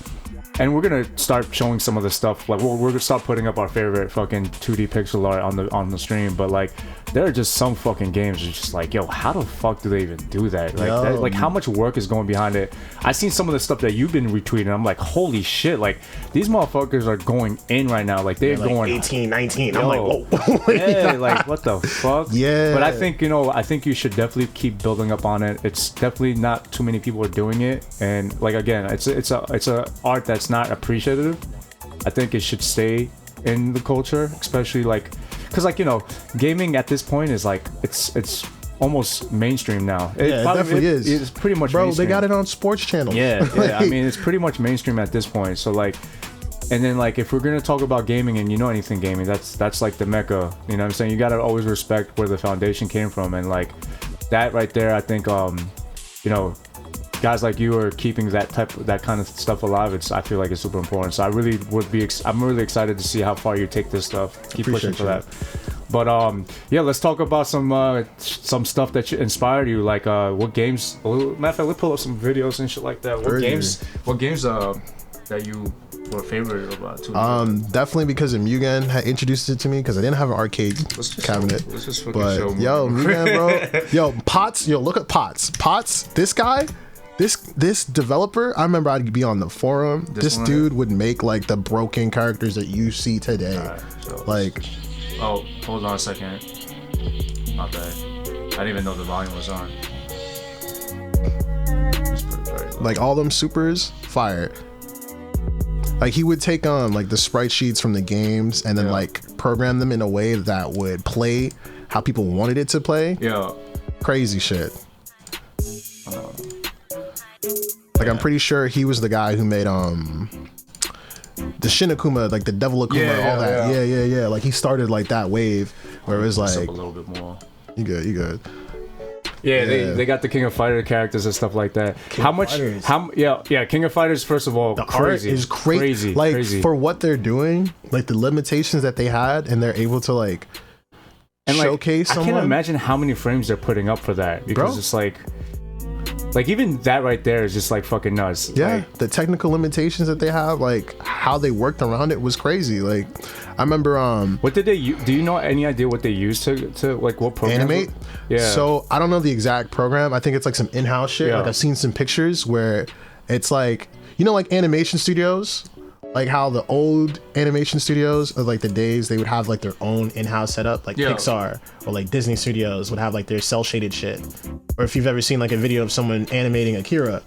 And we're gonna start showing some of the stuff. Like we're gonna start putting up our favorite fucking 2D pixel art on the stream. But like, there are just some fucking games that's just like, yo, how the fuck do they even do that? Like, like how much work is going behind it? I've seen some of the stuff that you've been retweeting. I'm like, holy shit! Like these motherfuckers are going in right now. Like they're going 18, 19. Yo, I'm like, whoa. Yeah, like what the fuck? Yeah. But I think you should definitely keep building up on it. It's definitely not too many people are doing it. And like again, it's a art that's not appreciative. I think it should stay in the culture, especially like because like, you know, gaming at this point is like it's almost mainstream now. It definitely is. It's pretty much mainstream. They got it on sports channels. Yeah. I mean, it's pretty much mainstream at this point. So like, and then like if we're gonna talk about gaming and you know anything gaming, that's like the mecca. You know what I'm saying? You gotta always respect where the foundation came from, and like that right there, I think you know, guys like you are keeping that kind of stuff alive. I feel like it's super important. So I really I'm really excited to see how far you take this stuff. Keep pushing for that. But yeah, let's talk about some stuff that inspired you. Like what games? Matter of fact, let's pull up some videos and shit like that. What games that you were favorite about too? Definitely because of Mugen had introduced it to me because I didn't have an arcade cabinet. Let's just fucking show yo, Mugen, bro. Yo, Pots. Yo, look at Pots. Pots. This guy. This developer, I remember I'd be on the forum. This dude would make like the broken characters that you see today. Right, so like, oh, hold on a second. My bad. I didn't even know the volume was on. Like all them supers, fire. Like he would take like the sprite sheets from the games and then like program them in a way that would play how people wanted it to play. Yeah. Crazy shit. Like I'm pretty sure he was the guy who made the Shin Akuma, like the Devil Akuma, all that. Yeah. Like he started like that wave where it was like a little bit more. You good. Yeah, they got the King of Fighters characters and stuff like that. King of Fighters, first of all, the crazy. Art is crazy. Like crazy. For what they're doing, like the limitations that they had, and they're able to like showcase someone. I can't imagine how many frames they're putting up for that, because it's like even that right there is just like fucking nuts. Yeah, like, the technical limitations that they have, like how they worked around it was crazy. Like I remember what did they do you know any idea what they used to like what program animate? Yeah. So I don't know the exact program. I think it's like some in-house shit. Like I've seen some pictures where it's like, you know, like animation studios, like how the old animation studios of like the days, they would have like their own in-house setup, like Pixar or like Disney Studios would have like their cell shaded shit. Or if you've ever seen like a video of someone animating Akira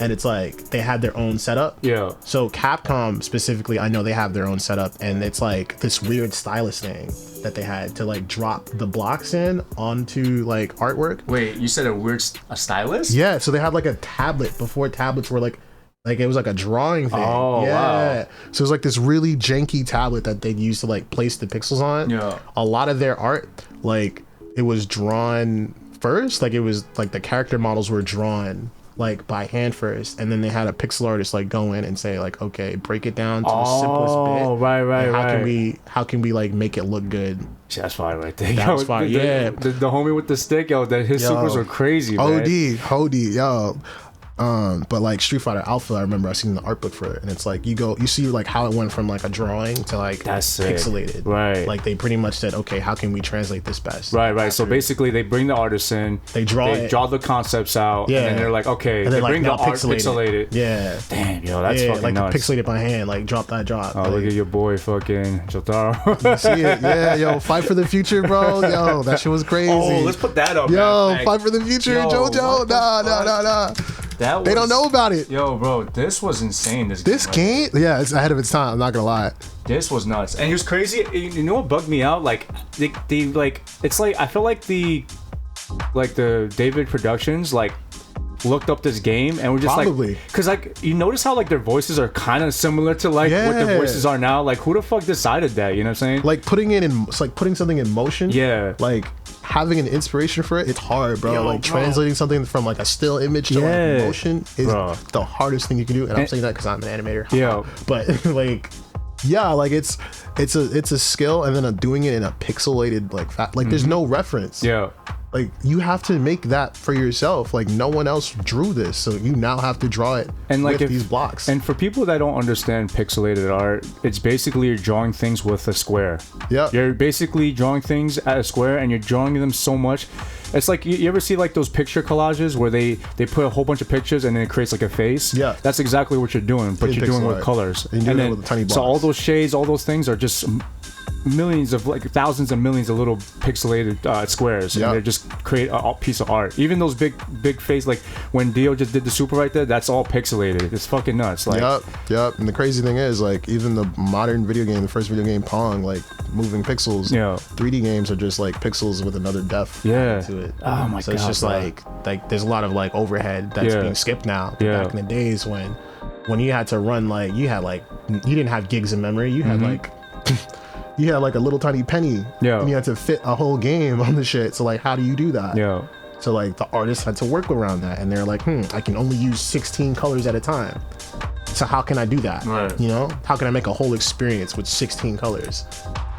and it's like they had their own setup. Yeah. So Capcom specifically, I know they have their own setup, and it's like this weird stylus thing that they had to like drop the blocks in onto like artwork. Wait, you said a stylus? Yeah, so they had like a tablet before tablets were like it was like a drawing thing. Oh, yeah. wow. So it was like this really janky tablet that they'd use to like place the pixels on. Yeah. A lot of their art, like it was drawn first, like it was like the character models were drawn like by hand first, and then they had a pixel artist like go in and say like, okay, break it down to the simplest bit. Oh, right. How can we like make it look good? That's fire right there. That was fire. The homie with the stick, his supers are crazy, man. OD, yo. But like Street Fighter Alpha, I remember I seen the art book for it, and it's like you see like how it went from like a drawing to like pixelated. Right. Like they pretty much said, okay, how can we translate this best? Right. So basically, they bring the artists in, they draw the concepts out, and then they're like, okay, and they bring the art pixelated. Yeah. Damn, yo, that's fucking like nuts. Pixelated by hand, like drop. Oh, like, look at your boy, fucking Jotaro. You see it? Yeah, yo, Fight for the Future, bro. Yo, that shit was crazy. Oh, let's put that up. Yo, man. Fight for the Future, JoJo. Nah. They don't know about it. Yo, bro, this was insane. This game, yeah, it's ahead of its time. I'm not gonna lie. This was nuts, and it was crazy. You know what bugged me out? Like, they like, it's like I feel like the David Productions like looked up this game and we're just probably like, because like you notice how like their voices are kind of similar to like what their voices are now. Like, who the fuck decided that? You know what I'm saying? Like it's like putting something in motion. Yeah. Like having an inspiration for it, it's hard, bro. Like translating something from like a still image to like motion is the hardest thing you can do. And I'm saying that because I'm an animator. Yeah. But like, yeah, like it's a skill, and then doing it in a pixelated like there's no reference. Yeah. Like you have to make that for yourself. Like no one else drew this, so you now have to draw it and like with these blocks. And for people that don't understand pixelated art, it's basically you're drawing things with a square. Yeah, you're basically drawing things at a square, and you're drawing them so much. It's like you ever see like those picture collages where they put a whole bunch of pictures and then it creates like a face. Yeah, that's exactly what you're doing, but you're doing with colors. And then with tiny blocks. So all those shades, all those things are just millions of like thousands and millions of little pixelated squares, and they just create a piece of art. Even those big face, like when Dio just did the super right there, that's all pixelated. It's fucking nuts. Like, yep. And the crazy thing is, like, even the modern video game, the first video game, Pong, like moving pixels. 3D games are just like pixels with another depth to it. Oh my god. So it's just like there's a lot of like overhead that's being skipped now. Back in the days when you had to run, like you didn't have gigs of memory. You had like you had like a little tiny penny, and you had to fit a whole game on the shit. So like, how do you do that? So like the artists had to work around that, and they're like, I can only use 16 colors at a time. So how can I do that? Right. You know, how can I make a whole experience with 16 colors?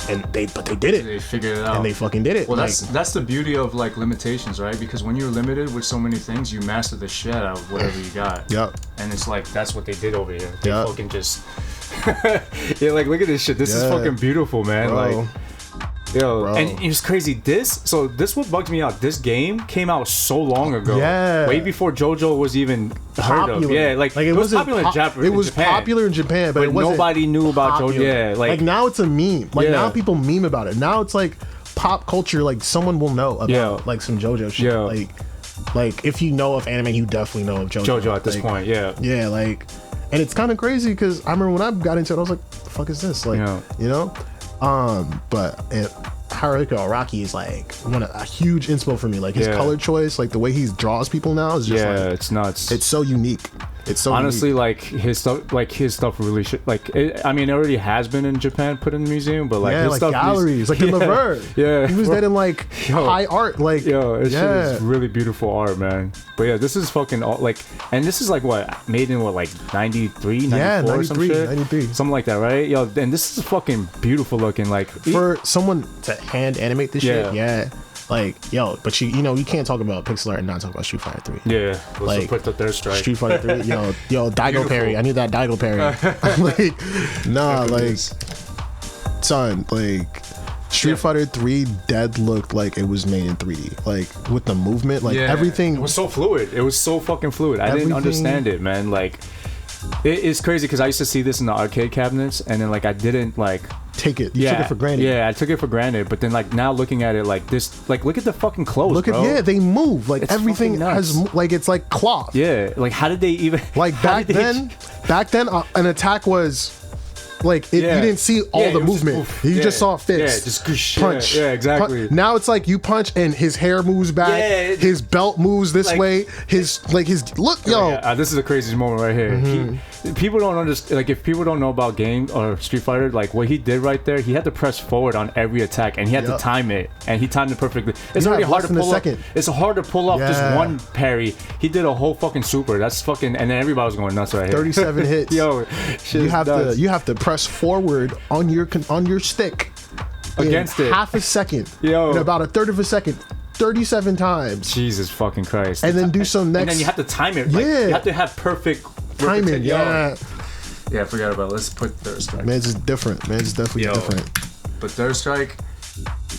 And they did it. They figured it out. And they fucking did it. Well, that's the beauty of like limitations, right? Because when you're limited with so many things, you master the shit out of whatever you got. Yep. And it's like that's what they did over here. They fucking just yeah, like look at this shit. This is fucking beautiful, man. Bro. Like, yo, and it's crazy. This what bugs me out. This game came out so long ago. Yeah. Way before JoJo was even heard of. Yeah, like it was popular in Japan. It was popular in Japan, but nobody knew about JoJo. Yeah, like now it's a meme. Like now people meme about it. Now it's like pop culture. Like someone will know about like some JoJo shit. Like if you know of anime, you definitely know of JoJo. JoJo at this point. Yeah, like. And it's kind of crazy because I remember when I got into it, I was like, "The fuck is this?" Like, you know. But Haruka Araki is like a huge inspo for me. Like his color choice, like the way he draws people now is just it's nuts. It's so unique. It's so honestly unique. like his stuff really should I mean it already has been in Japan put in the museum, but like his like stuff galleries like in Laverne. He was dead in like high art, like it's really beautiful art, man. But yeah, this is fucking like, and this is like what made in like 93 94 or some shit, 93 something like that, right? Yo, and this is fucking beautiful looking, like for someone to hand animate this shit. Like, yo, but you can't talk about pixel art and not talk about Street Fighter 3. Yeah, let's put the third strike. Street Fighter 3, yo, Daigo parry. I need that Daigo parry. Like, nah, like, son, like, Street Fighter 3 dead looked like it was made in 3D. Like, with the movement, like, everything. It was so fluid. It was so fucking fluid. I didn't understand it, man. Like, it's crazy because I used to see this in the arcade cabinets, and then, like, I didn't, like... take it. You took it for granted. Yeah, I took it for granted. But then, like, now looking at it like this, like, look at the fucking clothes, bro. They move. Like, it's everything has, like, it's like cloth. Yeah, like, how did they even... Like, back then, an attack was... Like you didn't see all the movement. You just saw fists. Just punch. Yeah, exactly. Now it's like you punch and his hair moves back. His belt moves this way. His look, yo. This is the craziest moment right here. People don't understand. Like if people don't know about game or Street Fighter, like what he did right there, he had to press forward on every attack and he had to time it, and he timed it perfectly. It's already hard to pull off. It's hard to pull off just one parry. He did a whole fucking super. That's fucking, and then everybody was going nuts right here. 37 hits. Yo, you have to press forward on your stick against it half a second, in about a third of a second, 37 times. Jesus fucking Christ. And then do some next. And then you have to time it. Like, you have to have perfect timing. Yeah. Yeah, I forgot about it. Let's put Third Strike. Man, it's just different. Man, it's definitely different. But Third Strike,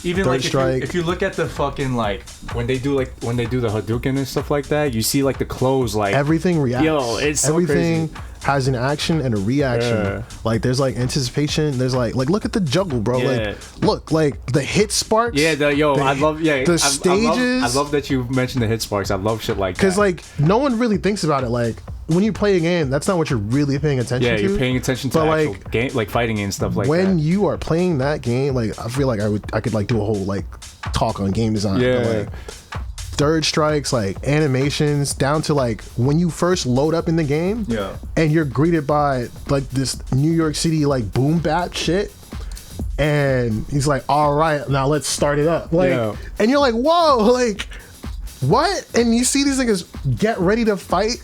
even Third Strike. If you look at the fucking like when they do the Hadouken and stuff like that, you see like the clothes like everything reacts. Yo, it's so everything crazy. Has an action and a reaction. Yeah. Like there's like anticipation. There's like look at the juggle, bro. Yeah. Like look, like the hit sparks. Yeah, I love the stages. I love that you mentioned the hit sparks. I love shit like that. Because like no one really thinks about it. Like when you play a game, that's not what you're really paying attention to. Yeah, you're paying attention to actual game, like fighting and stuff like that. When you are playing that game, like I feel like I could like do a whole like talk on game design. Yeah. But, like, Third Strikes, like animations, down to like when you first load up in the game, and you're greeted by like this New York City like boom bap shit, and he's like, "All right, now let's start it up." Like, and you're like, "Whoa!" Like, what? And you see these niggas get ready to fight,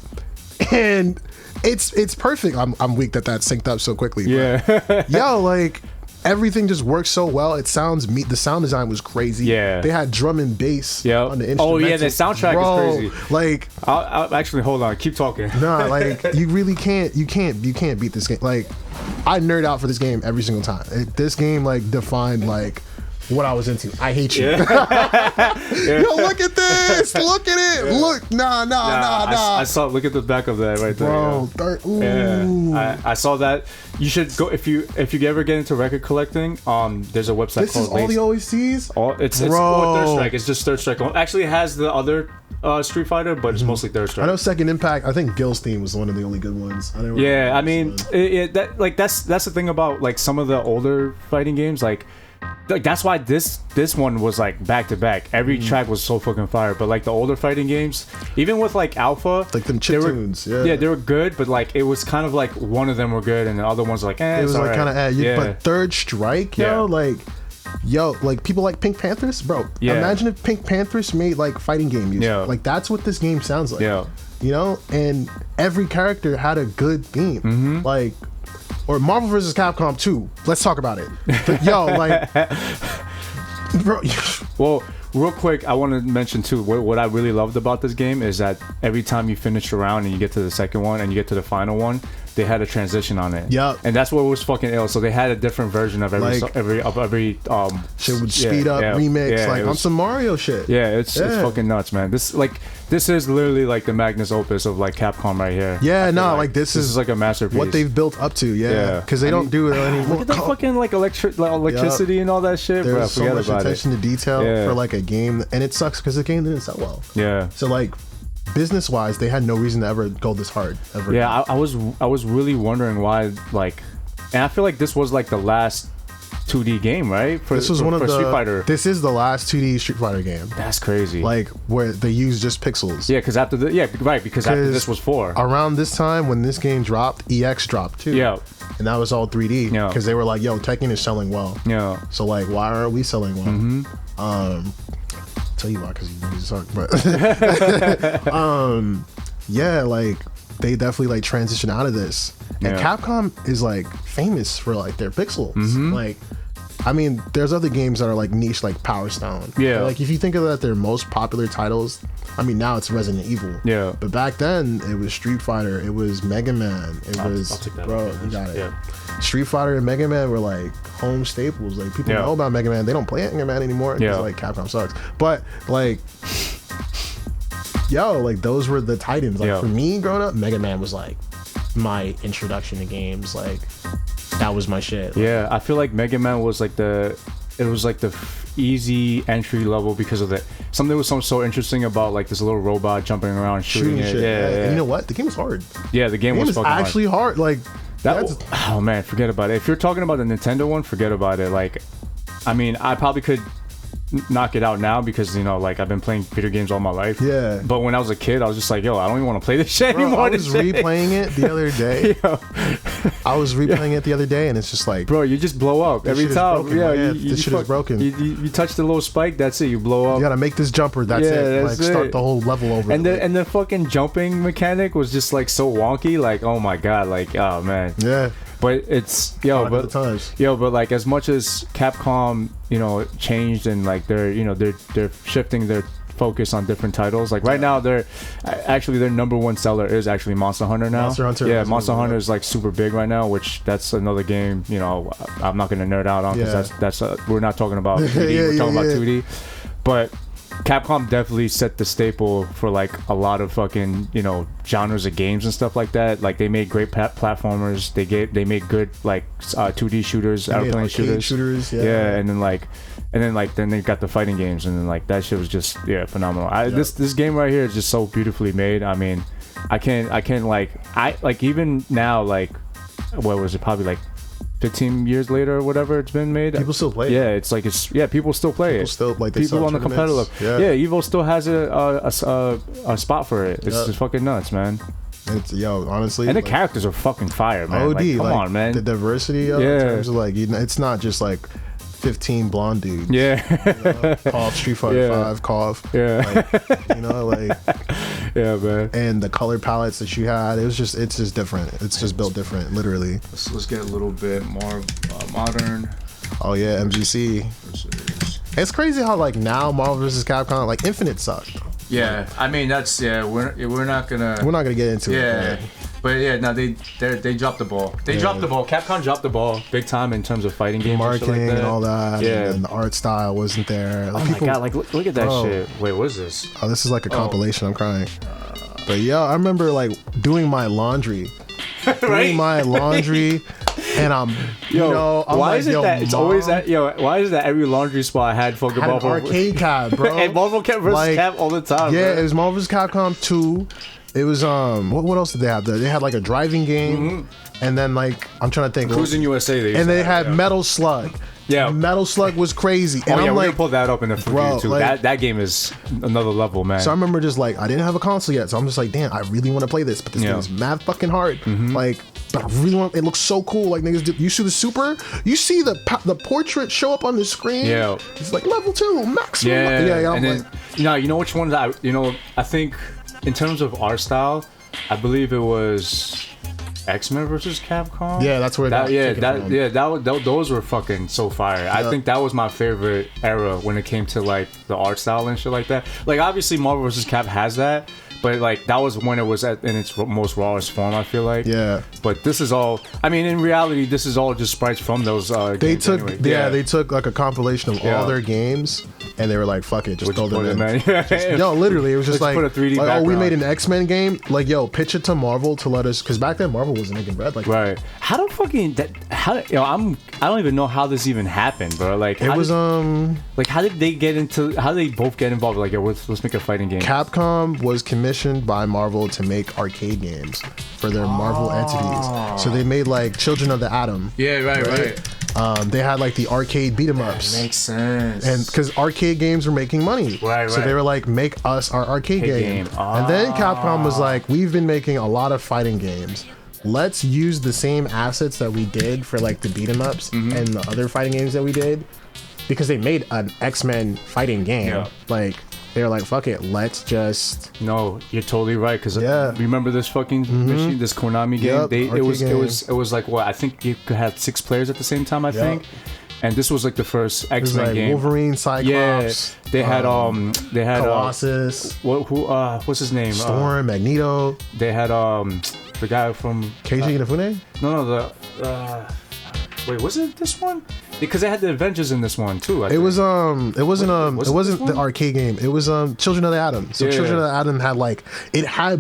and it's perfect. I'm weak that synced up so quickly. But, yo, like. Everything just works so well. It sounds the sound design was crazy. Yeah, they had drum and bass on the instrument. Oh yeah, the soundtrack is crazy. Like, I'll actually hold on, keep talking. Nah, like you really can't beat this game. Like, I nerd out for this game every single time. This game like defined like what I was into. I hate you. Yo, look at this. Look at it. Look, nah. I saw. Look at the back of that right there. Bro, I saw that. You should go if you ever get into record collecting. There's a website this called. This is all the OSTs. It's Third Strike. It's just Third Strike. Actually, it has the other Street Fighter, but it's mostly Third Strike. I know Second Impact. I think Gil's theme was one of the only good ones. Yeah, I mean, that's the thing about like some of the older fighting games, like that's why this one was like back to back. Every track was so fucking fire. But like the older fighting games, even with like Alpha, like them chip tunes, they were good. But like it was kind of like one of them were good, and the other ones were like, it was like kind of But Third Strike, like people like Pink Panthers, bro. Imagine if Pink Panthers made like fighting game music. Like that's what this game sounds like. You know, and every character had a good theme. Like. Or Marvel vs. Capcom 2. Let's talk about it. But, yo, like, bro. Well, real quick, I want to mention too. What I really loved about this game is that every time you finish a round and you get to the second one and you get to the final one, they had a transition on it. Yep. And that's what was fucking ill. So they had a different version of every shit would speed up, remix, like on some Mario shit. Yeah, it's fucking nuts, man. This is literally like the magnus opus of like Capcom right here. Yeah, no, like this is like a masterpiece. What they've built up to, because they don't do it anymore. Look at the fucking like electricity and all that shit. There's so much attention to detail for like a game, and it sucks because the game didn't sell well. Yeah. So like, business wise, they had no reason to ever go this hard ever. Yeah, I was really wondering why, like, and I feel like this was like the last 2D game, right? This was one of the Street Fighter. This is the last 2D Street Fighter game. That's crazy. Like where they use just pixels. Yeah, because after this was 4. Around this time when this game dropped, EX dropped too. Yeah. And that was all 3D. Yeah. Because they were like, yo, Tekken is selling well. Yeah. So like, why aren't we selling well? Tell you why, because you need to talk. But yeah, like they definitely like transition out of this. And Capcom is like famous for like their pixels. Like, I mean, there's other games that are like niche, like Power Stone. Yeah. But, like if you think of that, their most popular titles. I mean, now it's Resident Evil. Yeah. But back then, it was Street Fighter. It was Mega Man. I'll take that. Bro, you got it. Yeah. Street Fighter and Mega Man were like home staples. Like people know about Mega Man. They don't play Mega Man anymore because like Capcom sucks. But like, yo, like those were the titans. Like for me growing up, Mega Man was like my introduction to games. Like that was my shit. Yeah, I feel like Mega Man was like the easy entry level because of something was so interesting about like this little robot jumping around shooting it. Shit. Yeah. And you know what? The game was hard. Yeah, the game was fucking actually hard. Like oh man, forget about it. If you're talking about the Nintendo one, forget about it. Like, I mean, I probably could knock it out now because like I've been playing video games all my life. Yeah. But when I was a kid, I was just like, yo, I don't even want to play this shit anymore. I was replaying it the other day. I was replaying it the other day, and it's just like, bro, you just blow up every time. This shit is broken. You touch the little spike, that's it. You blow up. You gotta make this jumper. That's it. Like start the whole level over. And the fucking jumping mechanic was just like so wonky. Like, oh my god. Like, oh man. Yeah. But it's but like as much as Capcom, you know, changed and like they're shifting their focus on different titles. Like right now, their number one seller is actually Monster Hunter now. Monster Hunter is like super big right now, which that's another game. You know, I'm not gonna nerd out on because that's we're not talking about 3D. We're talking about 2D, but Capcom definitely set the staple for like a lot of fucking, you know, genres of games and stuff like that. Like they made great platformers. They made good like 2D shooters, airplane shooters. And then they got the fighting games, and then like that shit was just phenomenal. This game right here is just so beautifully made. I mean, I can't like even now, like what was it, probably like 15 years later or whatever it's been made, people still play it. People still play it. Still, like, people on the competitive. Evo still has a spot for it. It's just fucking nuts, man. It's honestly, and the characters are fucking fire, man. OD, come on, man. The diversity in terms of like, you know, it's not just like 15 blonde dudes. You know, cough, Street Fighter 5, cough. Like, you know, like. Yeah, man. And the color palettes that you had, it's just different. It's just built different, literally. Let's get a little bit more modern. Oh yeah, MGC. It's crazy how like now Marvel vs. Capcom, like Infinite sucked. Yeah, I mean that's we're not gonna get into it. Yeah. But yeah, no, they dropped the ball. Dropped the ball. Capcom dropped the ball big time in terms of fighting games, marketing, and all that. Yeah, and the art style wasn't there. Like, my god, like look at that shit. Wait, what is this? Oh, this is like a compilation. I'm crying. But yeah, I remember like doing my laundry, and I'm why is it that it's always that why is that every laundry spot had fucking Marvel arcade cab, bro? And Marvel versus Cap all the time. Yeah, bro. It was Marvel vs. Capcom 2. It was what else did they have there? They had like a driving game, and then like I'm trying to think. Cruising USA. They had Metal Slug. Yeah, Metal Slug was crazy. And we're gonna pull that up in the review too. Like, that game is another level, man. So I remember just like I didn't have a console yet, so I'm just like, damn, I really want to play this, but this thing is mad fucking hard. Like, but I really want. It looks so cool. Like niggas, you see the super, you see the portrait show up on the screen. Yeah, it's like level 2 maximum. Yeah. And then you know which ones I think in terms of art style, I believe it was X-Men versus Capcom. Yeah, that's where those were fucking so fire. Yeah. I think that was my favorite era when it came to like the art style and shit like that. Like obviously Marvel vs. Cap has that, but like that was when it was in its most rawest form, I feel like. Yeah. But this is all, I mean, in reality, this is all just sprites from those games anyway. They took like a compilation of all their games, and they were like, fuck it, just throw them in. Literally, it was just like, put a 3D like, we made an X-Men game. Like, pitch it to Marvel to let us, because back then Marvel wasn't making bread. Like, right. How do fucking I don't even know how this even happened, bro. Like, it was like, how did they both get involved? Like, let's make a fighting game. Capcom was commissioned by Marvel to make arcade games for their Marvel entities. So they made like Children of the Atom. Yeah, right. They had like the arcade beat 'em ups. That makes sense. And because arcade games were making money. Right. So they were like, make us our arcade game. And then Capcom was like, we've been making a lot of fighting games. Let's use the same assets that we did for like the beat 'em ups and the other fighting games that we did. Because they made an X-Men fighting game. Yeah. Like, they were like, fuck it, let's just... No, you're totally right, because remember this fucking machine, this Konami game? It was like, what, I think you could have 6 players at the same time, I think. And this was like the first X-Men game. Wolverine, Cyclops. Yeah, they had Colossus. What's his name? Storm, Magneto. They had the guy from Keiji Inafune? No, wait, was it this one? Because they had the Avengers in this one too. It wasn't the arcade game. It was Children of the Atom. So Children of the Atom had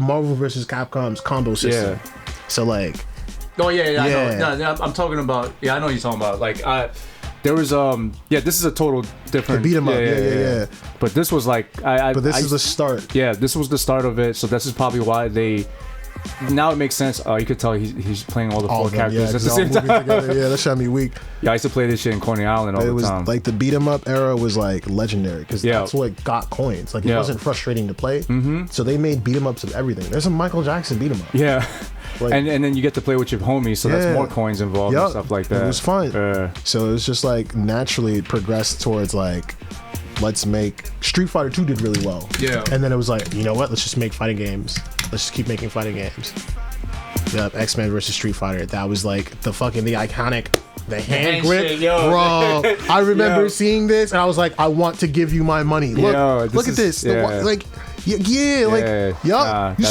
Marvel vs. Capcom's combo system. Yeah. So like, I know. No, I'm talking about. Yeah, I know what you're talking about. Like, there was this is a total different. The beat 'em up. Yeah. But this was like, but this is the start. Yeah, this was the start of it. So this is probably why they. Now it makes sense. You could tell he's playing all the 4 characters at the same time. Yeah, that shot me weak. Yeah, I used to play this shit in Coney Island all the time. Like the beat 'em up era was like legendary because that's what got coins. Like it wasn't frustrating to play. So they made beat 'em ups of everything. There's a Michael Jackson beat 'em up. Yeah. Like, and then you get to play with your homies, so that's more coins involved and stuff like that. It was fun. So it was just like naturally progressed towards like, let's make Street Fighter 2 did really well. Yeah. And then it was like, you know what? Let's just make fighting games. Let's just keep making fighting games. Yep, X-Men versus Street Fighter. That was like the iconic, the hand grip, bro. I remember seeing this, and I was like, I want to give you my money. Look, look at this. Like, you see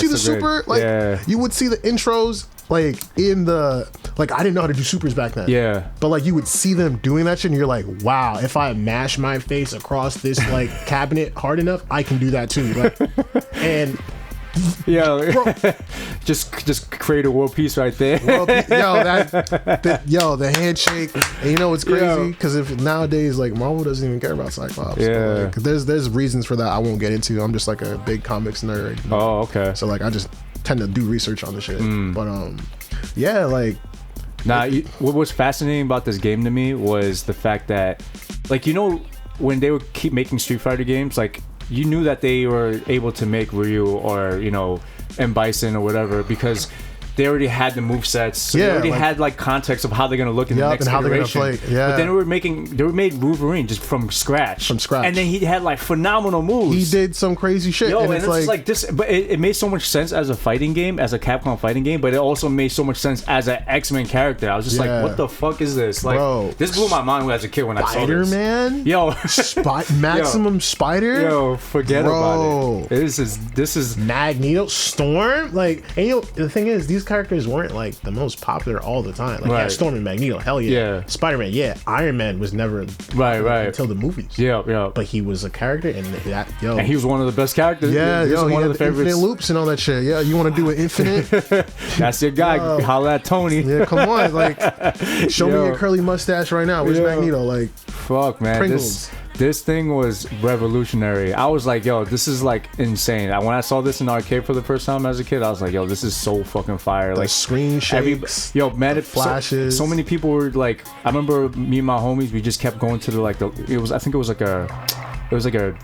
the super? Like, you would see the intros, like in the, like, I didn't know how to do supers back then. Yeah. But like, you would see them doing that shit, and you're like, wow, if I mash my face across this like cabinet hard enough, I can do that too. Like, and. just create a world peace right there. The handshake. And you know what's crazy? Because if nowadays, like, Marvel doesn't even care about Cyclops. Yeah. So, like, there's reasons for that I won't get into. I'm just like a big comics nerd. Oh, okay. So like, I just tend to do research on the shit. But yeah, like. What was fascinating about this game to me was the fact that, like, you know, when they would keep making Street Fighter games, like, you knew that they were able to make Ryu or, you know, M. Bison or whatever because they already had the movesets. So they already had like context of how they're gonna look in the next and how iteration. They're gonna play. Yeah. But then they made Wolverine just from scratch. And then he had like phenomenal moves. He did some crazy shit. And it's like this, but it made so much sense as a fighting game, as a Capcom fighting game, but it also made so much sense as an X-Men character. I was just like, what the fuck is this? Like, bro, this blew my mind as a kid when I saw this. Spider-Man? Maximum Spider? Yo, forget about it. This is Magneto, Storm? Like, and you know, the thing is, these characters weren't like the most popular all the time. Like, yeah, Storm and Magneto, hell yeah. Spider-Man, yeah. Iron Man was never until the movies. Yeah. But he was a character, and that and he was one of the best characters. Yeah, he was one of the favorites. Infinite loops and all that shit. Yeah, you want to do an infinite? That's your guy. Holla at Tony. Yeah, come on, like, show me your curly mustache right now. Where's Magneto? Like, fuck, man. Pringles. This thing was revolutionary. I was like, yo, this is like insane. When I saw this in the arcade for the first time as a kid, I was like, yo, this is so fucking fire. The like screen shakes, man, flashes. So many people were like, I remember me and my homies, we just kept going to the I think it was like a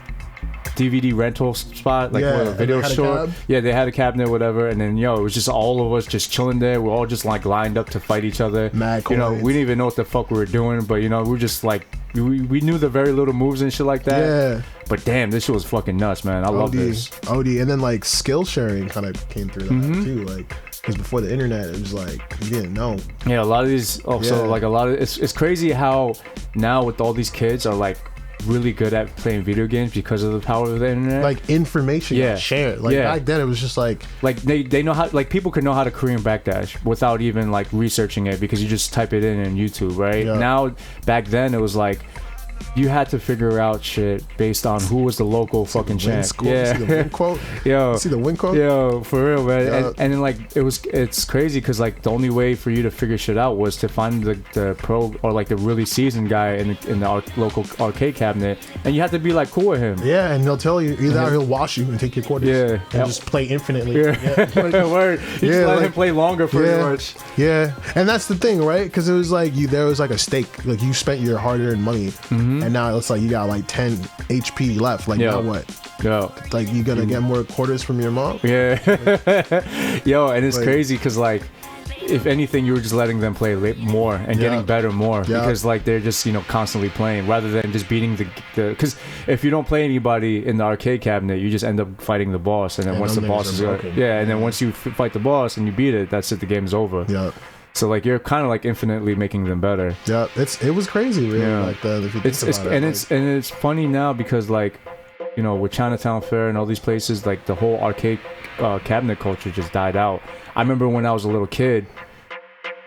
DVD rental spot, like a video store. Yeah, they had a cabinet, whatever, and then it was just all of us just chilling there. We're all just like lined up to fight each other. Mad we didn't even know what the fuck we were doing, but we were just like we knew the very little moves and shit like that. Yeah. But damn, this shit was fucking nuts, man. I love this. And then like skill sharing kind of came through that too, like. Because before the internet, it was like you didn't know. Yeah, a lot of these. So like a lot of it's crazy how now with all these kids are like really good at playing video games because of the power of the internet. Like information shared. Like back then, it was just like they know how, like, people could know how to Korean backdash without even like researching it because you just type it in YouTube, right? Yeah. Now, back then, it was like you had to figure out shit based on who was the local fucking champ. Yeah. See the win quote? See the win quote? Yo, for real, man. Yeah. And then like it's crazy because like the only way for you to figure shit out was to find the pro or like the really seasoned guy in the local arcade cabinet, and you have to be like cool with him. Yeah, and he'll tell you either he'll wash you and take your quarters. Yeah. And just play infinitely. Word. You just let him play longer pretty much. Yeah. And that's the thing, right? Because it was like there was like a stake. Like you spent your hard-earned money. And now it's like you got like 10 HP left. Like now what? Like you gonna get more quarters from your mom? Yeah. And it's crazy because like if anything, you were just letting them play more and getting better more because like they're just constantly playing rather than just beating the because if you don't play anybody in the arcade cabinet, you just end up fighting the boss, and then once the boss is and then once you fight the boss and you beat it, that's it, the game's over. So like you're kind of like infinitely making them better. Yeah, it was crazy, really. Like it's funny now because like with Chinatown Fair and all these places, like the whole arcade cabinet culture just died out. I remember when I was a little kid,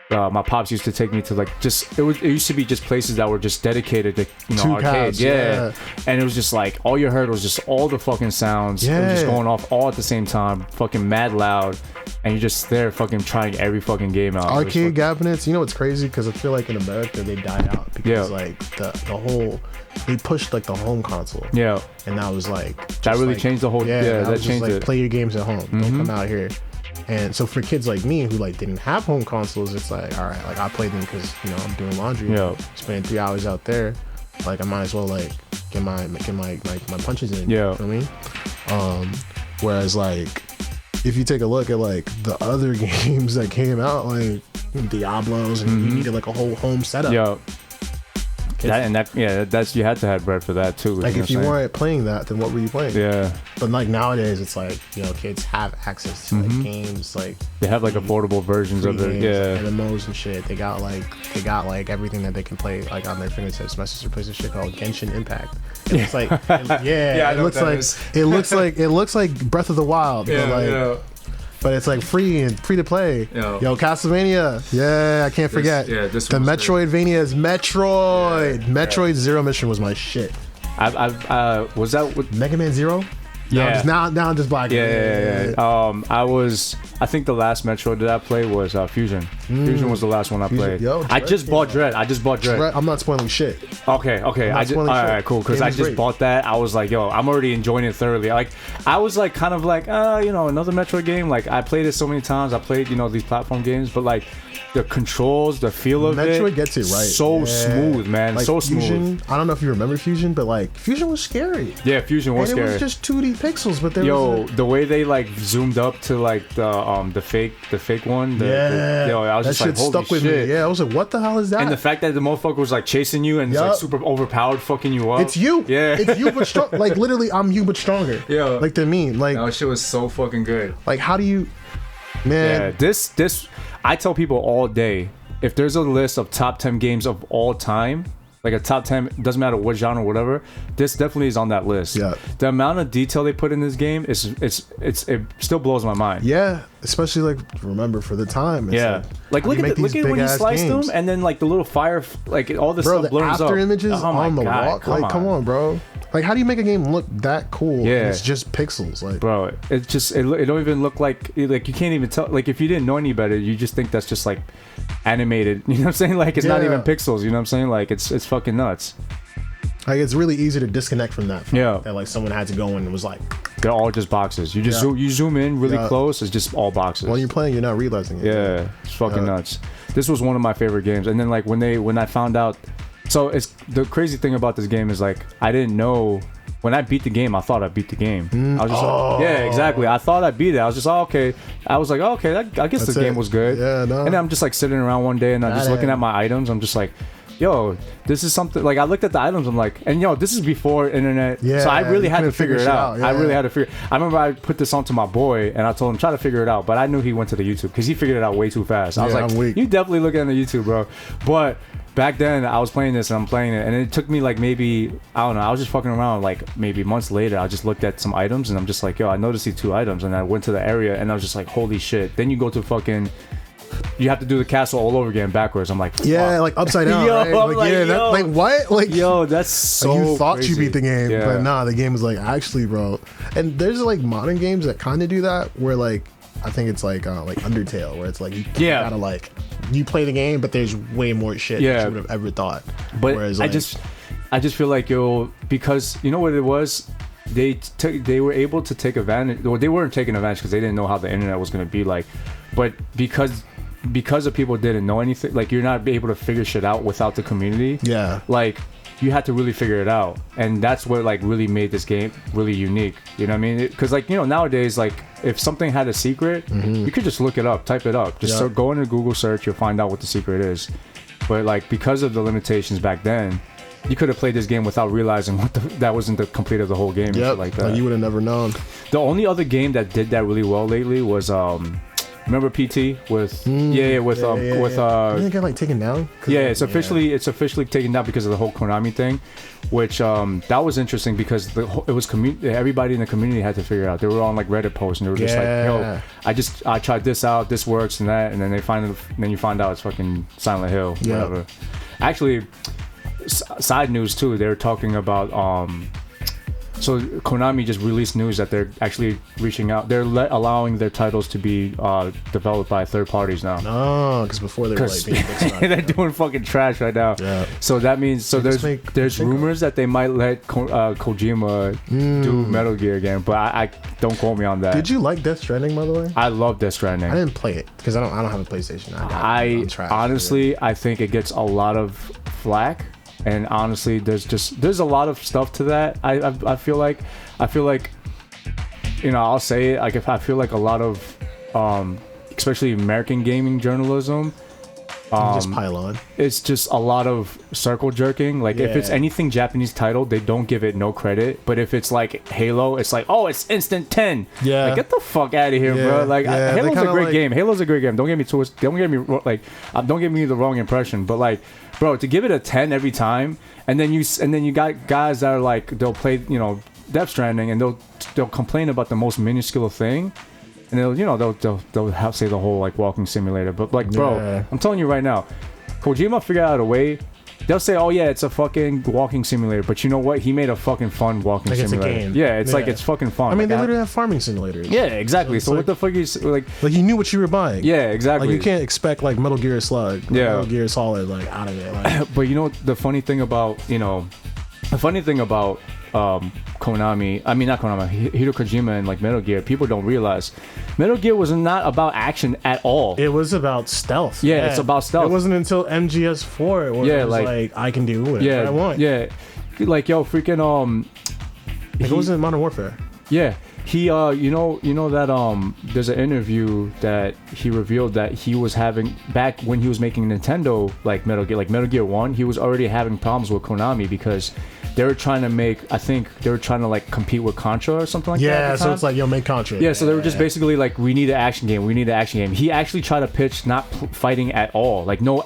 my pops used to take me to like it used to be just places that were just dedicated to arcades. And it was just like all you heard was just all the fucking sounds. It was just going off all at the same time, fucking mad loud. And you're just there fucking trying every fucking game out. Arcade cabinets, it's crazy because I feel like in America they died out because like the whole, they pushed like the home console. Yeah. And that was like that really changed the whole that changed like, it. Play your games at home. Don't come out here. And so for kids like me who like didn't have home consoles, it's like, all right, like I play them because I'm doing laundry. Spend 3 hours out there. Like I might as well like get my punches in. You know what I mean? Whereas like if you take a look at like the other games that came out, like Diablos, and you needed like a whole home setup. That's you had to have bread for that too. Like if you weren't playing that, then what were you playing? Yeah. But like nowadays, it's like kids have access to like games, like they have like affordable versions of it. Yeah. MMOs and shit. They got like everything that they can play like on their fingertips. My sister plays a shit called Genshin Impact. It's like it looks like Breath of the Wild. But it's like free to play. Yo, Castlevania. Yeah, I can't forget. The Metroidvania is Metroid. Metroid Zero Mission was my shit. Was that with Mega Man Zero? Yeah. Now I'm just black. Yeah. I think the last Metroid that I played was Fusion. Fusion was the last one I played. I just bought Dread. I'm not spoiling shit. Okay. All right, cool. Because I just bought that. I was like, yo, I'm already enjoying it thoroughly. Like, I was like, kind of like, another Metroid game. Like, I played it so many times. I played, these platform games, but like, the controls, the feel of Metroid gets it right. So smooth, man. Like so Fusion, smooth. I don't know if you remember Fusion, but like Fusion was scary. Yeah, Fusion was scary. It was just 2D pixels, but there the way they like zoomed up to like the fake one. I was just like, holy stuck with shit. Me. Yeah, I was like, what the hell is that? And the fact that the motherfucker was like chasing you and like super overpowered, fucking you up. It's you. Yeah, it's you, but strong. Like literally, I'm you, but stronger. Yeah, like the meme. Like that shit was so fucking good. Like, how do you, man? Yeah, this I tell people all day. If there's a list of top 10 games of all time, like a top 10, doesn't matter what genre or whatever, this definitely is on that list. Yeah. The amount of detail they put in this game it still blows my mind. Yeah, especially like remember for the time. It's like look at when you slice them and then like the little fire, like all this stuff blows up. The after images on the wall. Come on, bro. Like, how do you make a game look that cool? Yeah, and it's just pixels, like, bro. It don't even look like you can't even tell. Like, if you didn't know any better, you just think that's just like animated. You know what I'm saying? Like, it's not even pixels. You know what I'm saying? Like, it's fucking nuts. Like, it's really easy to disconnect from that. That like someone had to go in and was like, they're all just boxes. You just zoom in really close. It's just all boxes. When you're playing, you're not realizing it. Yeah, it's fucking nuts. This was one of my favorite games. And then like when I found out. So it's the crazy thing about this game is like I didn't know when I beat the game. I thought I beat the game. I was just like, yeah, exactly. I thought I beat it. I was just okay. I was like, okay, I guess the game was good. Yeah, no. And then I'm just like sitting around one day and I'm just looking at my items. I'm just like, yo, this is something. Like I looked at the items. I'm like, and this is before internet. Yeah, so I really had to figure it out. I really had to figure. I remember I put this onto my boy and I told him try to figure it out. But I knew he went to the YouTube because he figured it out way too fast. I was like, you definitely looking at the YouTube, bro. But back then, I was playing this and I'm playing it, and it took me like maybe, I don't know, I was just fucking around. Like maybe months later, I just looked at some items and I'm just like, yo, I noticed these 2 items, and I went to the area and I was just like, holy shit. Then you go to fucking, you have to do the castle all over again backwards. I'm like, yeah, like upside down. Right? Like what? Like, yo, that's so you thought crazy. You beat the game, but nah, the game was like, actually, bro. And there's like modern games that kind of do that, where like I think it's like Undertale, where it's like you gotta like you play the game, but there's way more shit than you would have ever thought. But whereas, like, I just feel like because you know what it was, they were able to take advantage. Well, they weren't taking advantage because they didn't know how the internet was going to be like, but because of people didn't know anything, like you're not able to figure shit out without the community. Yeah, like you had to really figure it out, and that's what like really made this game really unique. You know what I mean? Because like nowadays, like if something had a secret, you could just look it up, type it up, just go into Google search, you'll find out what the secret is. But like because of the limitations back then, you could have played this game without realizing that wasn't the complete of the whole game. Yeah, like that. You would have never known. The only other game that did that really well lately was remember PT with Didn't it get like taken down? It's officially taken down because of the whole Konami thing, which that was interesting because it was everybody in the community had to figure it out. They were on like Reddit posts and they were just like, yo, I tried this out, this works and that, and then you find out it's fucking Silent Hill, whatever. Actually, side news too, they were talking about so Konami just released news that they're actually reaching out. They're allowing their titles to be developed by third parties now. No, because before they were like being they're doing fucking trash right now. Yeah. So that means there's rumors that they might let Kojima do Metal Gear again, but I don't quote me on that. Did you like Death Stranding, by the way? I love Death Stranding. I didn't play it because I don't have a PlayStation. I think it gets a lot of flack. And honestly, there's a lot of stuff to that. I feel like I'll say it, like if I feel like a lot of especially American gaming journalism just pile on. It's just a lot of circle jerking. Like if it's anything Japanese titled, they don't give it no credit. But if it's like Halo, it's like, oh, it's instant 10. Yeah. Like get the fuck out of here, bro. Like Halo's a great game. Halo's a great game. Don't get me the wrong impression. But like, bro, to give it a 10 every time, and then you got guys that are like, they'll play, you know, Death Stranding, and they'll complain about the most minuscule thing. And they'll have say the whole like walking simulator, but like, bro, I'm telling you right now, Kojima figured out a way. They'll say, oh yeah, it's a fucking walking simulator, but you know what? He made a fucking fun walking simulator. It's a game. Yeah, it's like it's fucking fun. I mean, they literally have farming simulators. Yeah, exactly. So like, what the fuck is like you knew what you were buying. Yeah, exactly. Like you can't expect like Metal Gear Slug, Metal Gear Solid, like out of it. Like. But you know the funny thing about Konami, I mean not Konami, Hideo Kojima and like Metal Gear, people don't realize Metal Gear was not about action at all. It was about stealth. Yeah, it's about stealth. It wasn't until MGS4 where it was like I can do whatever I want. Yeah, like yo, freaking it wasn't Modern Warfare. Yeah, he you know that there's an interview that he revealed that he was having back when he was making Nintendo like Metal Gear 1, he was already having problems with Konami because they were trying to make, I think they were trying to like compete with Contra or something like that. Yeah, so it's like, yo, make Contra. Yeah, so they were just basically like, we need an action game. He actually tried to pitch not fighting at all, like no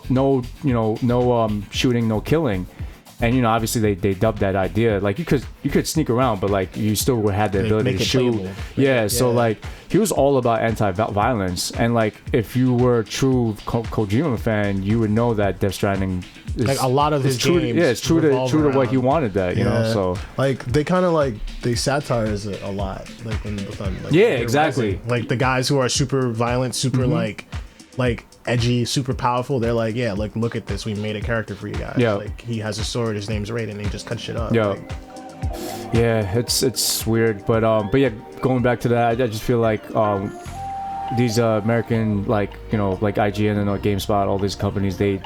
shooting, no killing. And you know, obviously they dubbed that idea. Like you could sneak around, but like you still would have the ability to shoot. Yeah, so like he was all about anti-violence, and like if you were a true Kojima fan, you would know that Death Stranding is, like a lot of his games. Yeah, it's true to what he wanted. That you know, so like they kind of like they satirize it a lot. Like when like, exactly. Like the guys who are super violent, super like edgy, super powerful, they're like, yeah, like look at this, we made a character for you guys. Yeah, like he has a sword, his name's Raiden, and he just cut shit up. Yeah, like, yeah, it's weird, but yeah, going back to that, I just feel like these American, like, you know, like IGN and GameSpot, all these companies, they're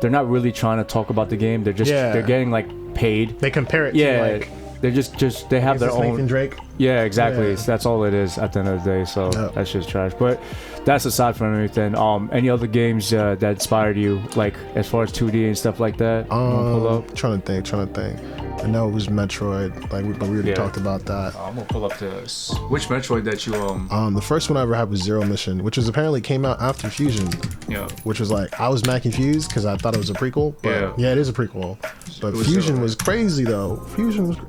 not really trying to talk about the game. They're just they're getting like paid. They compare it to like, they're just they have their own Nathan Drake. Yeah, exactly. Yeah. That's all it is at the end of the day. So that's just trash. But that's aside from everything. Any other games that inspired you, like as far as 2D and stuff like that? Pull up? Trying to think. I know it was Metroid, but we already talked about that. I'm gonna pull up this. Which Metroid that you The first one I ever had was Zero Mission, which was apparently came out after Fusion. Yeah. Which was like, I was mad confused because I thought it was a prequel. But yeah, it is a prequel. But Fusion was crazy though.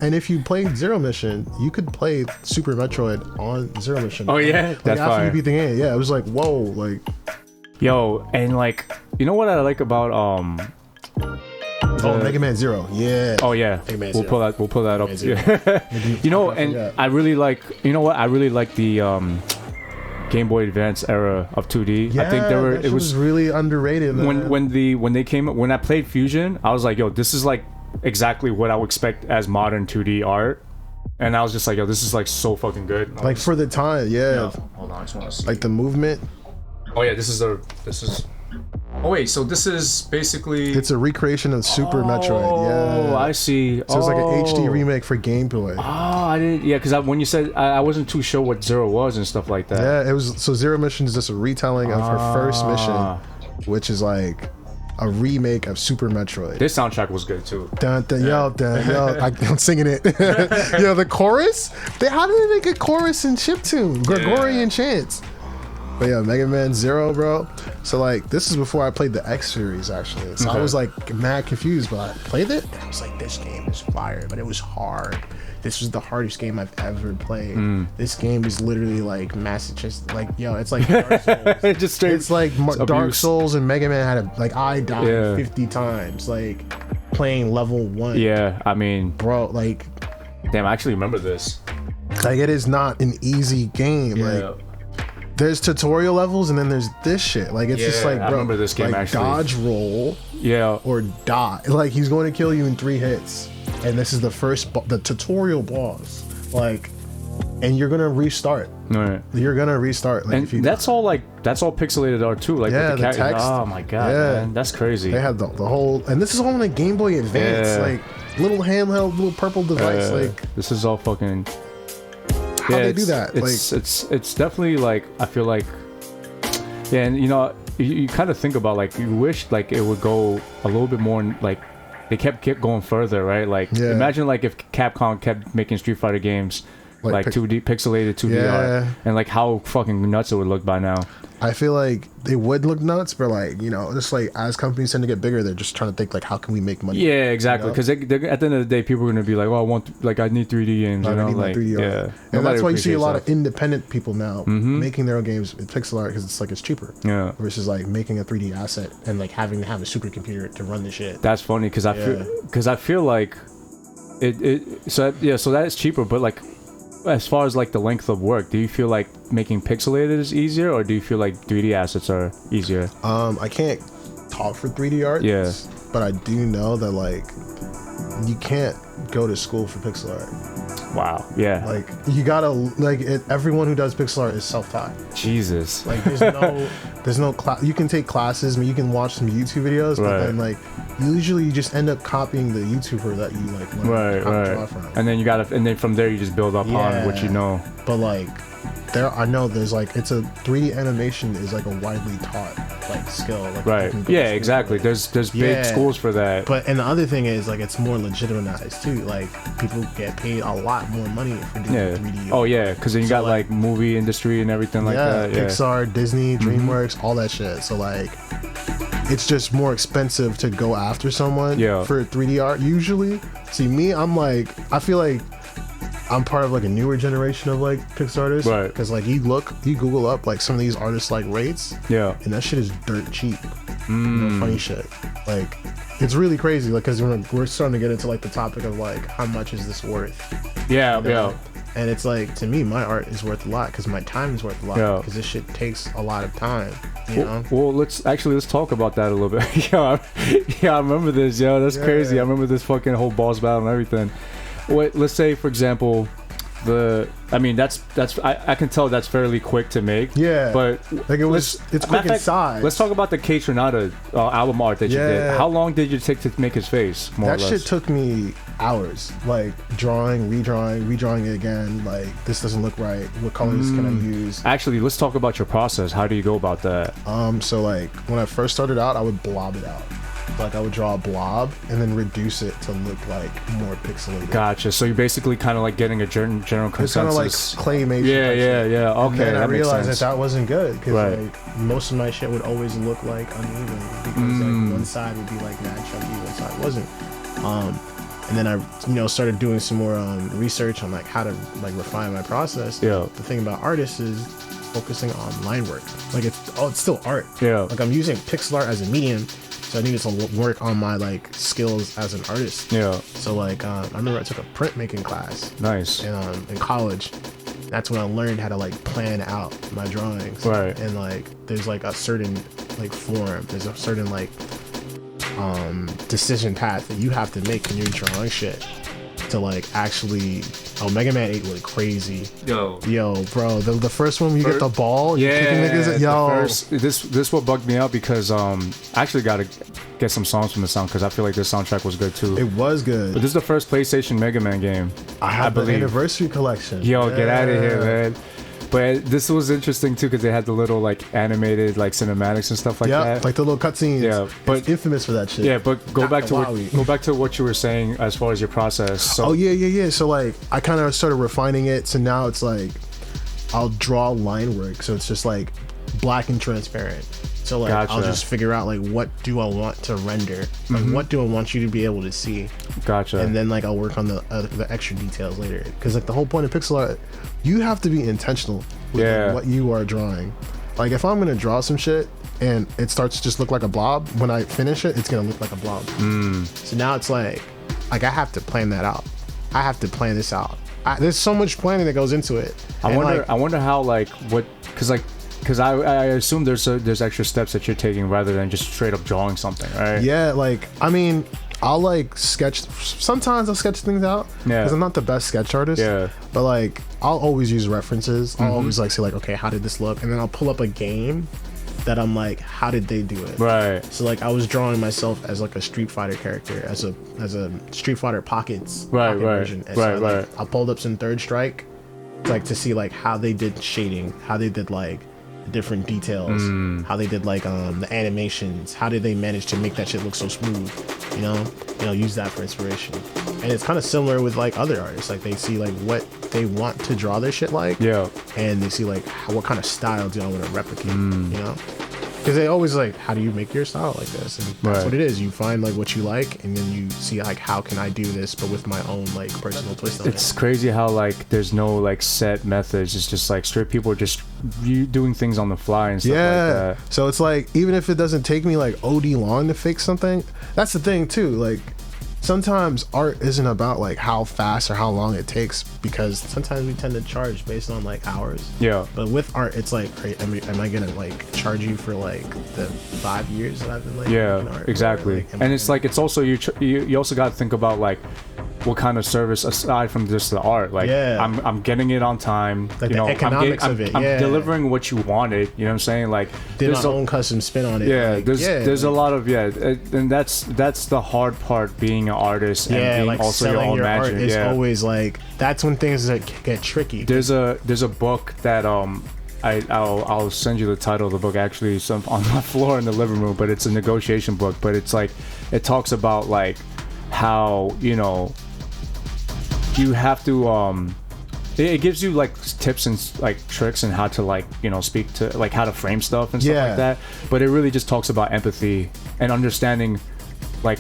And if you played Zero Mission, you could play Super Metroid on Zero Mission. Oh yeah, like, that's after you beat the game. Yeah, it was like, whoa, like. Yo, and like, you know what I like about Mega Man Zero. Yeah. Oh yeah. We'll pull that up. Yeah. You know, and I really like. You know what? I really like the Game Boy Advance era of 2D. Yeah, I think it was really underrated. Man. When I played Fusion, I was like, yo, this is like exactly what I would expect as modern 2D art. And I was just like, yo, this is like so fucking good. Like for the time, yeah. Hold on, I just want to see. Like the movement. Oh yeah, this is. Oh wait, so this is basically. It's a recreation of Super Metroid. Yeah. Oh, I see. So it's like an HD remake for Game Boy. Oh, I didn't. Yeah, because when you said, I wasn't too sure what Zero was and stuff like that. Yeah, it was. So Zero Mission is just a retelling of her first mission, which is like a remake of Super Metroid. This soundtrack was good too. Yo, I'm singing it. Yo, the chorus. How did they make a chorus in chiptune? Gregorian chants. But yeah, Mega Man Zero, bro. So like, this is before I played the X series actually. So I was like mad confused, but I played it. And I was like, this game is fire, but it was hard. This was the hardest game I've ever played. This game is literally like Massachusetts. Like, yo, it's like Dark Souls. It's like Dark Souls, and Mega Man had I died 50 times, like playing level 1. Yeah, I mean, bro, like, damn, I actually remember this. Like, it is not an easy game. Like, there's tutorial levels, and then there's this shit. Like, it's just like, bro, I remember this game, like, actually. Dodge roll, or die. Like, he's going to kill you in 3 hits, and this is the the tutorial boss. Like, and you're gonna restart. Right. You're gonna restart. Like, and if that's all pixelated art too. Like, with the text. Oh my god, man, that's crazy. They had the whole, and this is all on a Game Boy Advance, like little handheld, little purple device. Like, this is all fucking. How they do that? It's definitely like, I feel like, and you know, you kind of think about like, you wish like it would go a little bit more like they kept going further, right? Like imagine like if Capcom kept making Street Fighter games like 2D pixelated 2D art, and like how fucking nuts it would look by now. I feel like they would look nuts, but like, you know, just like as companies tend to get bigger, they're just trying to think like, how can we make money? Yeah, exactly. Because at the end of the day, people are going to be like, "Oh, I need 3D games." You know, like 3D art. And that's why you see a lot of independent people now making their own games with pixel art because it's cheaper. Yeah. Versus like making a 3D asset and like having to have a supercomputer to run the shit. That's funny because I feel like so that is cheaper, but like, as far as like the length of work, do you feel like making pixelated is easier, or do you feel like 3D assets are easier? I can't talk for 3D art. Yeah. But I do know that like you can't go to school for pixel art. Wow. Yeah. Like you gotta everyone who does pixel art is self-taught. Jesus. Like there's no class. You can take classes. I mean, you can watch some YouTube videos, but then like usually you just end up copying the YouTuber that you like learn how to draw from. And then from there you just build up on what you know. But like there's like it's a 3D animation is like a widely taught like skill. Like yeah, exactly. There's big schools for that. But and the other thing is like it's more legitimized too. Like people get paid a lot more money for doing 3D. Oh yeah, because then you got like movie industry and everything like that. Yeah, Pixar, Disney, DreamWorks, all that shit. So like it's just more expensive to go after someone for 3D art usually. See me, I feel like I'm part of like a newer generation of like pixel artists, right? Because like you Google up like some of these artists like rates, and that shit is dirt cheap. You know, funny shit. Like it's really crazy, like because we're starting to get into like the topic of like how much is this worth? Yeah, you know? And it's like to me, my art is worth a lot because my time is worth a lot because this shit takes a lot of time. You know? Well, let's talk about that a little bit. I remember this. That's crazy. I remember this fucking whole boss battle and everything. Let's say, for example, I can tell that's fairly quick to make. Yeah. But like it's quick in size. Let's talk about the K Tronada album art that you did. How long did you take to make his face? That shit took me hours. Like drawing, redrawing it again. Like this doesn't look right. What colors can I use? Actually, let's talk about your process. How do you go about that? So like when I first started out, I would blob it out. Like I would draw a blob and then reduce it to look like more pixelated. Gotcha. So you're basically kind of like getting a general consensus. It's kind of like claymation. Yeah. Okay. And then I realized that wasn't good because like most of my shit would always look like uneven because like one side would be like mad chunky, one side wasn't. And then I started doing some more research on like how to like refine my process. Yeah. The thing about artists is focusing on line work. Like it's still art. Yeah. Like I'm using pixel art as a medium. So I needed to work on my like skills as an artist. Yeah. So like I remember I took a printmaking class. Nice. In college. That's when I learned how to like plan out my drawings. Right. And like there's like a certain like form. There's a certain like decision path that you have to make when you're drawing shit to like actually. Mega Man 8 was crazy. Yo, bro, the first one you get the ball, you're kicking niggas. This what bugged me out because I actually gotta get some songs from the sound because I feel like this soundtrack was good too. It was good. But this is the first PlayStation Mega Man game. I believe. The anniversary collection. Yo, get out of here, man. But this was interesting too because they had the little like animated like cinematics and stuff like that. Like the little cutscenes. Yeah, but it's infamous for that shit. Yeah, but go back to what you were saying as far as your process. So, yeah. So like I kind of started refining it. So now it's like I'll draw line work. So it's just like black and transparent. So like I'll just figure out like what do I want to render, like what do I want you to be able to see. Gotcha. And then like I'll work on the extra details later. Because like the whole point of pixel art, you have to be intentional with what you are drawing. Like if I'm gonna draw some shit and it starts to just look like a blob, when I finish it, it's gonna look like a blob. So now it's like I have to plan that out. I have to plan this out. There's so much planning that goes into it. I wonder how like what because I assume there's extra steps that you're taking rather than just straight up drawing something, right? Yeah, like I mean, I'll like sketch. Sometimes I'll sketch things out because I'm not the best sketch artist. Yeah. But like I'll always use references. I'll always like say like, okay, how did this look? And then I'll pull up a game that I'm like, how did they do it? Right. So like I was drawing myself as like a Street Fighter character, as a Street Fighter pocket version. And I pulled up some Third Strike, like to see like how they did shading, how they did like different details, how they did like the animations, how did they manage to make that shit look so smooth, you know, use that for inspiration. And it's kind of similar with like other artists, like they see like what they want to draw their shit like, and they see like what kind of style do I want to replicate, you know, because they always like, how do you make your style like this? And that's what it is. You find like what you like, and then you see like, how can I do this but with my own like personal twist on it. It's crazy how like there's no like set methods. It's just like straight people are just doing things on the fly and stuff like that. So it's like, even if it doesn't take me like OD long to fix something, that's the thing too, like sometimes art isn't about like how fast or how long it takes, because sometimes we tend to charge based on like hours. But with art, it's like, am I gonna like charge you for like the 5 years that I've been like making art? Exactly. Like, and it's like, it's also you also got to think about like what kind of service aside from just the art. Like I'm getting it on time. Like you know, the economics of it. I'm delivering what you wanted. You know what I'm saying? Like did my own custom spin on it. Like, there's a lot of and that's the hard part, being an artist and being like also your own magic. Art is always like, that's when things get tricky. There's a book that I'll send you the title of the book, actually, on my floor in the living room, but it's a negotiation book. But it's like, it talks about like how, you know, you have to it gives you like tips and like tricks and how to like, you know, speak to like how to frame stuff and stuff like that. But it really just talks about empathy and understanding like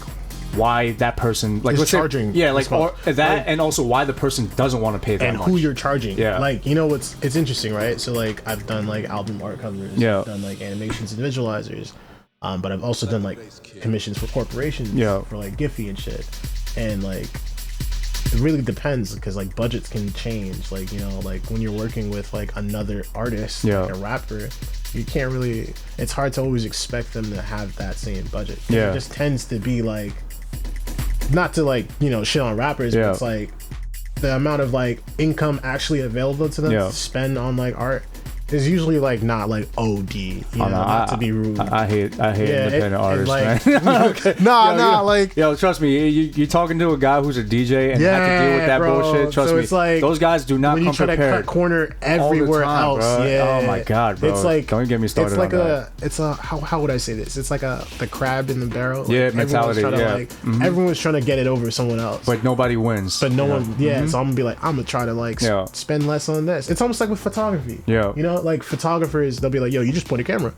why that person like is charging, like, or that, like, and also why the person doesn't want to pay that and much. Who you're charging. Like, you know, it's interesting, right? So like, I've done like album art covers, I've done like animations and visualizers, but I've also done like commissions for corporations, for like Giphy and shit. And like, it really depends, because like budgets can change. Like, you know, like when you're working with like another artist, like a rapper, you can't really, it's hard to always expect them to have that same budget. It just tends to be like, not to like, you know, shit on rappers, but it's like the amount of like income actually available to them to spend on like art is usually like not like OD, you know, not to be rude. I hate independent artists, like, man. Like, yo, trust me, you're talking to a guy who's a DJ and have to deal with that bullshit. Trust me, it's like, those guys do not come prepared. When you try to cut corner everywhere else, bro. Oh my god, bro. It's like, don't get me started. It's like on it's a how would I say this? It's like the crab in the barrel. Like, mentality. Everyone's trying to get it over someone else, but nobody wins. But no one. So I'm gonna be like, I'm gonna try to like spend less on this. It's almost like with photography. You know, like photographers, they'll be like, yo, you just point a camera,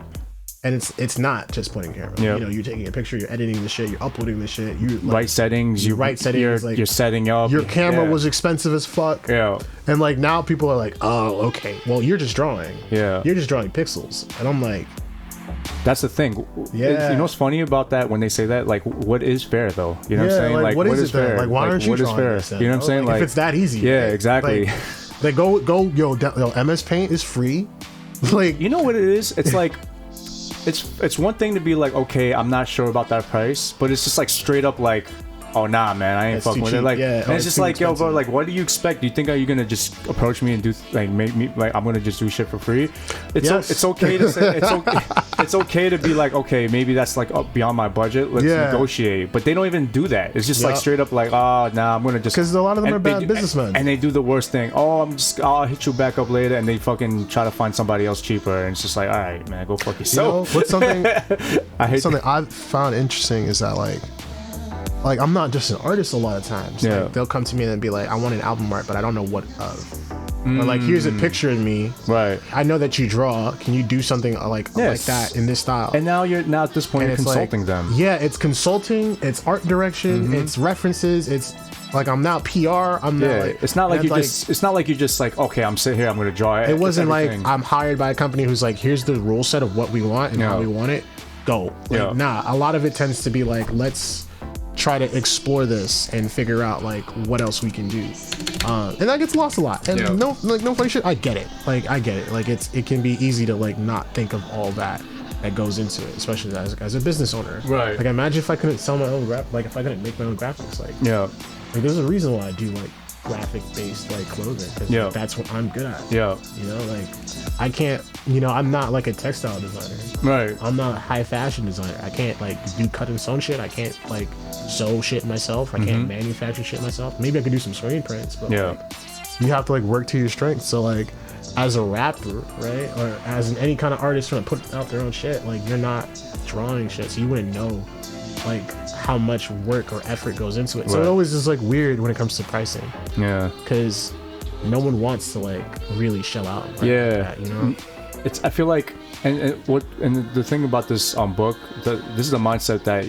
and it's not just pointing camera. You know, you're taking a picture, you're editing the shit, you're uploading the shit, you like, right settings, you're setting up, your camera was expensive as fuck, and like now people are like, oh, okay, well, you're just drawing, you're just drawing pixels. And I'm like, that's the thing. You know what's funny about that when they say that? Like, what is fair though? You know what I'm saying? Like what is fair? Like, why aren't you drawing this then? You know what I'm saying? Like, if it's that easy. Exactly. Like go yo, MS Paint is free. Like, you know what it is? It's like, it's one thing to be like, okay, I'm not sure about that price, but it's just like straight up like, oh nah, man, I ain't fucking with it. Like, and it's just like, yo, bro, like, what do you expect? Do you think, are you gonna just approach me and do like make me like I'm gonna just do shit for free? It's okay to say it's okay to be like, okay, maybe that's like up beyond my budget. Let's negotiate. But they don't even do that. It's just like straight up like, oh nah, I'm gonna just, because a lot of them are bad businessmen, and they do the worst thing. Oh, I'll hit you back up later, and they fucking try to find somebody else cheaper, and it's just like, all right, man, go fuck yourself. You know, what's something I've found interesting is that like I'm not just an artist a lot of times. Like, they'll come to me and be like, I want an album art, but I don't know what of. Or like, here's a picture of me. Right. I know that you draw. Can you do something like that in this style? And now at this point, you're consulting them. Yeah, it's consulting. It's art direction. It's references. It's like, I'm not PR. I'm not. Like, it's not like you just. It's not like you just like, okay, I'm sitting here, I'm gonna draw it. It wasn't like I'm hired by a company who's like, here's the rule set of what we want and how we want it. Go. Like, nah. A lot of it tends to be like, let's try to explore this and figure out like what else we can do, and that gets lost a lot. And no funny shit. I get it. Like it can be easy to like not think of all that goes into it, especially as a business owner. Right. Like, imagine if I couldn't sell my own if I couldn't make my own graphics. Like there's a reason why I do like graphic based like clothing, because that's what I'm good at. You know, like I can't, you know, I'm not like a textile designer. Right. I'm not a high fashion designer. I can't like do cut and sewn shit. I can't like sew shit myself. I can't manufacture shit myself. Maybe I could do some screen prints, but like, you have to like work to your strengths. So like as a rapper, right, or as any kind of artist trying to put out their own shit, like you're not drawing shit, so you wouldn't know like how much work or effort goes into it. So it always is like weird when it comes to pricing. Yeah, because no one wants to like really shell out. Like that, you know, I feel like, and the thing about this book, this is a mindset that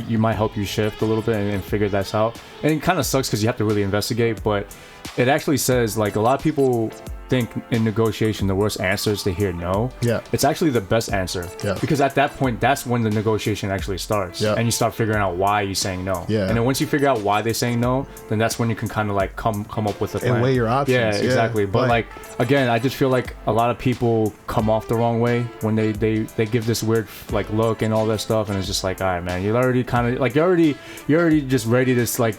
you might help you shift a little bit and figure that out. And it kind of sucks because you have to really investigate, but it actually says like a lot of people think in negotiation the worst answer is to hear no. Yeah, it's actually the best answer. Yeah, because at that point that's when the negotiation actually starts. Yeah, and you start figuring out why you're saying no. Yeah, and then once you figure out why they're saying no, then that's when you can kind of like come up with a plan and weigh your options. Yeah, exactly. But like again, I just feel like a lot of people come off the wrong way when they give this weird like look and all that stuff, and it's just like, all right, man, you're already kind of like you're already just ready to like,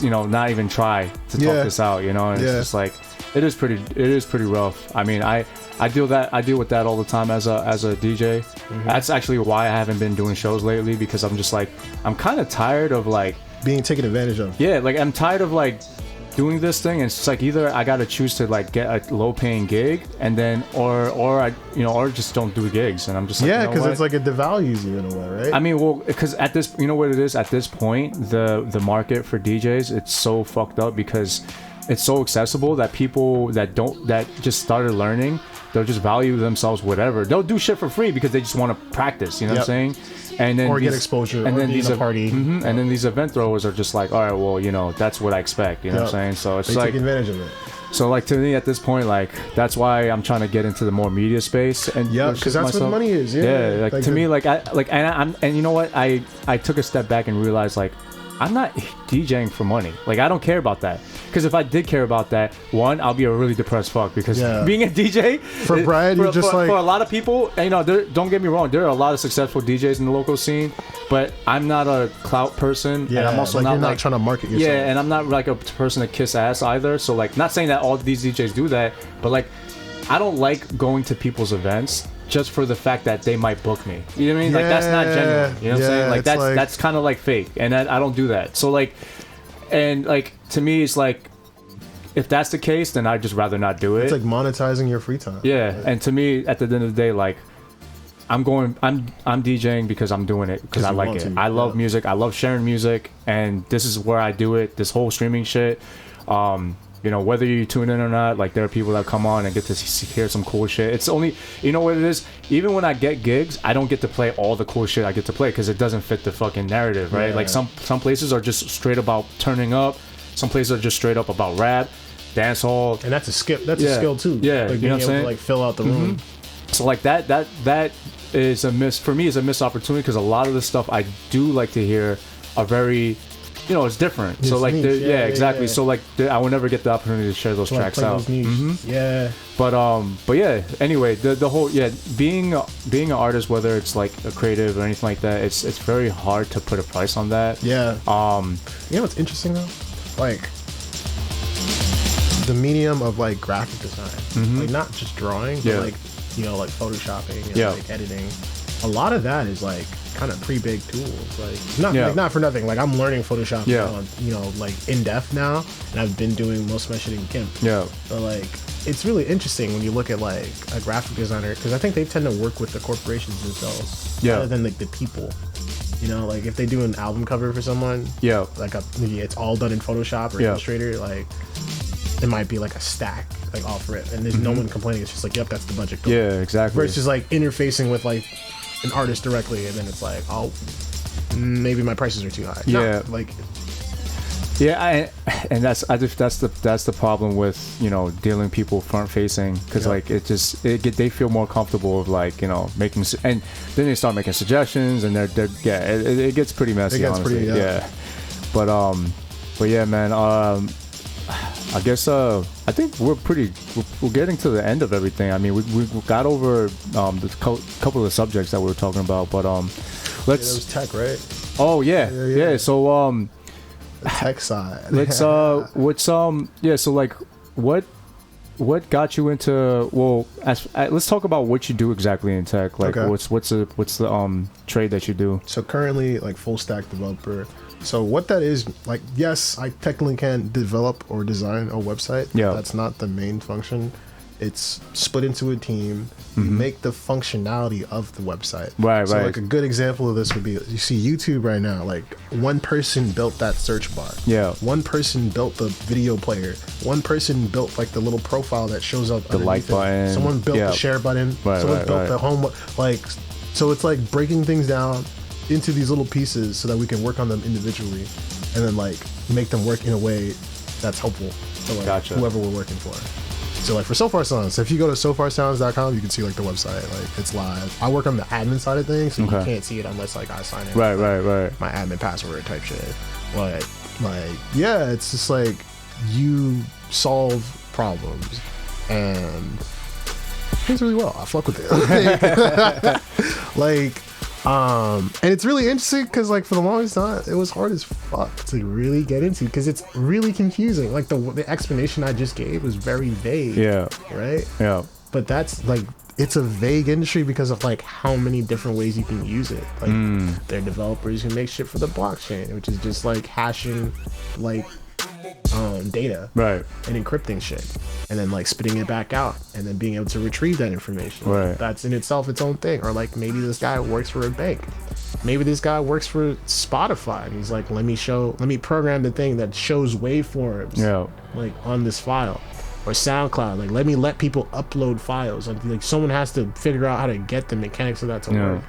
you know, not even try to talk this out, you know, and it's just like. It is pretty rough. I mean, I deal with that all the time as a DJ. Mm-hmm. That's actually why I haven't been doing shows lately, because I'm just like, I'm kind of tired of like being taken advantage of. Yeah, like I'm tired of like doing this thing, and it's just like either I gotta choose to like get a low paying gig, and then or I or just don't do gigs, and I'm just like, because it's like it devalues you in a way, right? I mean, well, because at this, you know what it is at this point, the market for DJs, it's so fucked up because it's so accessible that people that just started learning, they'll just value themselves whatever. They'll do shit for free because they just want to practice, you know what I'm saying? And then get exposure, and or then be in a party. And then these event throwers are just like, all right, well, you know, that's what I expect, you know what I'm saying? So it's they like take advantage of it. So like to me at this point, like that's why I'm trying to get into the more media space, and because that's where the money is. Yeah, like to me, like and you know what, I took a step back and realized like I'm not DJing for money. Like I don't care about that. Because if I did care about that, one, I'll be a really depressed fuck. Because being a DJ for Brian, you're just like for a lot of people. And, you know, don't get me wrong, there are a lot of successful DJs in the local scene, but I'm not a clout person. Yeah, and I'm also like not you're not trying to market yourself. Yeah, and I'm not like a person to kiss ass either. So like, not saying that all these DJs do that, but like, I don't like going to people's events just for the fact that they might book me. You know what I mean? Like that's not genuine. You know what I'm saying? Like that's kind of like fake, and I don't do that. So like, and like to me, it's like, if that's the case, then I'd just rather not do it. It's like monetizing your free time. Yeah, and to me, at the end of the day, like, I'm DJing because I'm doing it because I like it. I love music. I love sharing music, and this is where I do it. This whole streaming shit. You know, whether you tune in or not, like there are people that come on and get to hear some cool shit. It's only, you know what it is? Even when I get gigs, I don't get to play all the cool shit I get to play because it doesn't fit the fucking narrative, right? Yeah. Like some places are just straight about turning up. Some places are just straight up about rap, dancehall. And that's a skill. That's a skill too. Yeah, like you know what I'm saying? To, like fill out the room. So like that is a miss for me. Is a missed opportunity because a lot of the stuff I do like to hear are very, you know, it's different. It's so like, niche. Exactly. Yeah. So like, I will never get the opportunity to share those tracks out. Yeah. But yeah. Anyway, the whole being an artist, whether it's like a creative or anything like that, it's very hard to put a price on that. Yeah. You know what's interesting though? Like the medium of like graphic design, like not just drawing, but like, you know, like photoshopping and like editing. A lot of that is like kind of pre-baked tools, like not for nothing. Like I'm learning Photoshop now, you know, like in depth now, and I've been doing most of my shit in GIMP. Yeah. But like, it's really interesting when you look at like a graphic designer, because I think they tend to work with the corporations themselves, rather than like the people. You know, like if they do an album cover for someone, like it's all done in Photoshop or Illustrator, like it might be like a stack, like all for it, and there's no one complaining. It's just like, yep, that's the budget. Go. Yeah, exactly. Versus like interfacing with like an artist directly, and then it's like, oh, maybe my prices are too high. Yeah, no, like. Yeah, and that's the problem with, you know, dealing people front facing, because like they feel more comfortable of like, you know, making, and then they start making suggestions, and it gets pretty messy. Honestly. But yeah, man. I guess I think we're getting to the end of everything. I mean, we got over the couple of subjects that we were talking about, but let's. That was tech, right? Oh yeah. So the tech side. Let's so like what got you into, well, let's talk about what you do exactly in tech. Like what's the trade that you do? So currently, like, full stack developer. So what that is, like, yes, I technically can develop or design a website. Yeah, that's not the main function. It's split into a team. You make the functionality of the website. Right. So like a good example of this would be, you see YouTube right now, like one person built that search bar. Yeah. One person built the video player. One person built like the little profile that shows up. The like button. Someone built the share button. Someone built the home. Like, so it's like breaking things down into these little pieces so that we can work on them individually and then like make them work in a way that's helpful for like whoever we're working for. So like for So Far Sounds, if you go to sofarsounds.com, you can see like the website, like it's live. I work on the admin side of things, so you can't see it unless like I sign in. Right. My admin password type shit. But like, yeah, it's just like you solve problems and it's really well. I fuck with it. And it's really interesting because like for the longest time it was hard as fuck to really get into because it's really confusing. Like the explanation I just gave was very vague. Yeah. Right. Yeah. But that's like, it's a vague industry because of like how many different ways you can use it. Like there are developers who make shit for the blockchain, which is just like hashing like data, right, and encrypting shit, and then like spitting it back out, and then being able to retrieve that information. Right. That's in itself its own thing. Or like maybe this guy works for a bank. Maybe this guy works for Spotify, and he's like, let me program the thing that shows waveforms, like on this file. Or SoundCloud, like let people upload files. Like someone has to figure out how to get the mechanics of that to work.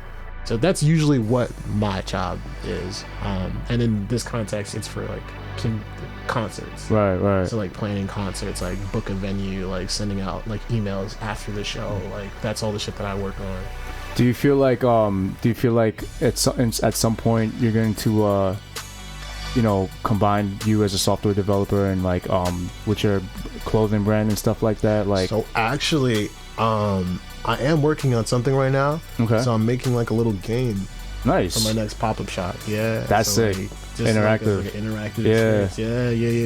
So that's usually what my job is. And in this context, it's for like concerts. Right. So like planning concerts, like book a venue, like sending out like emails after the show. Like that's all the shit that I work on. Do you feel like at some point you're going to combine you as a software developer and like with your clothing brand and stuff like that? Like, so actually I am working on something right now. Okay. So I'm making like a little game. Nice. For my next pop-up shop. Yeah. That's so, sick. Like, interactive. Like an interactive experience.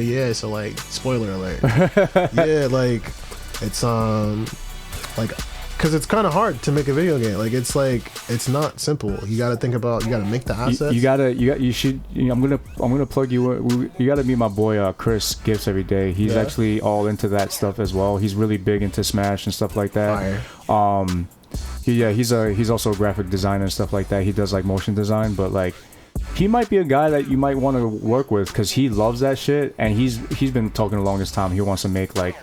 Yeah. So like, spoiler alert. Yeah, like it's like, because it's kind of hard to make a video game. Like it's not simple. You got to think about, you got to make the assets. I'm gonna plug you. You got to meet my boy Kris Gifts every day. He's actually all into that stuff as well. He's really big into Smash and stuff like that. Fire. He's also a graphic designer and stuff like that. He does like motion design, but like he might be a guy that you might want to work with because he loves that shit, and he's been talking the longest time. He wants to make like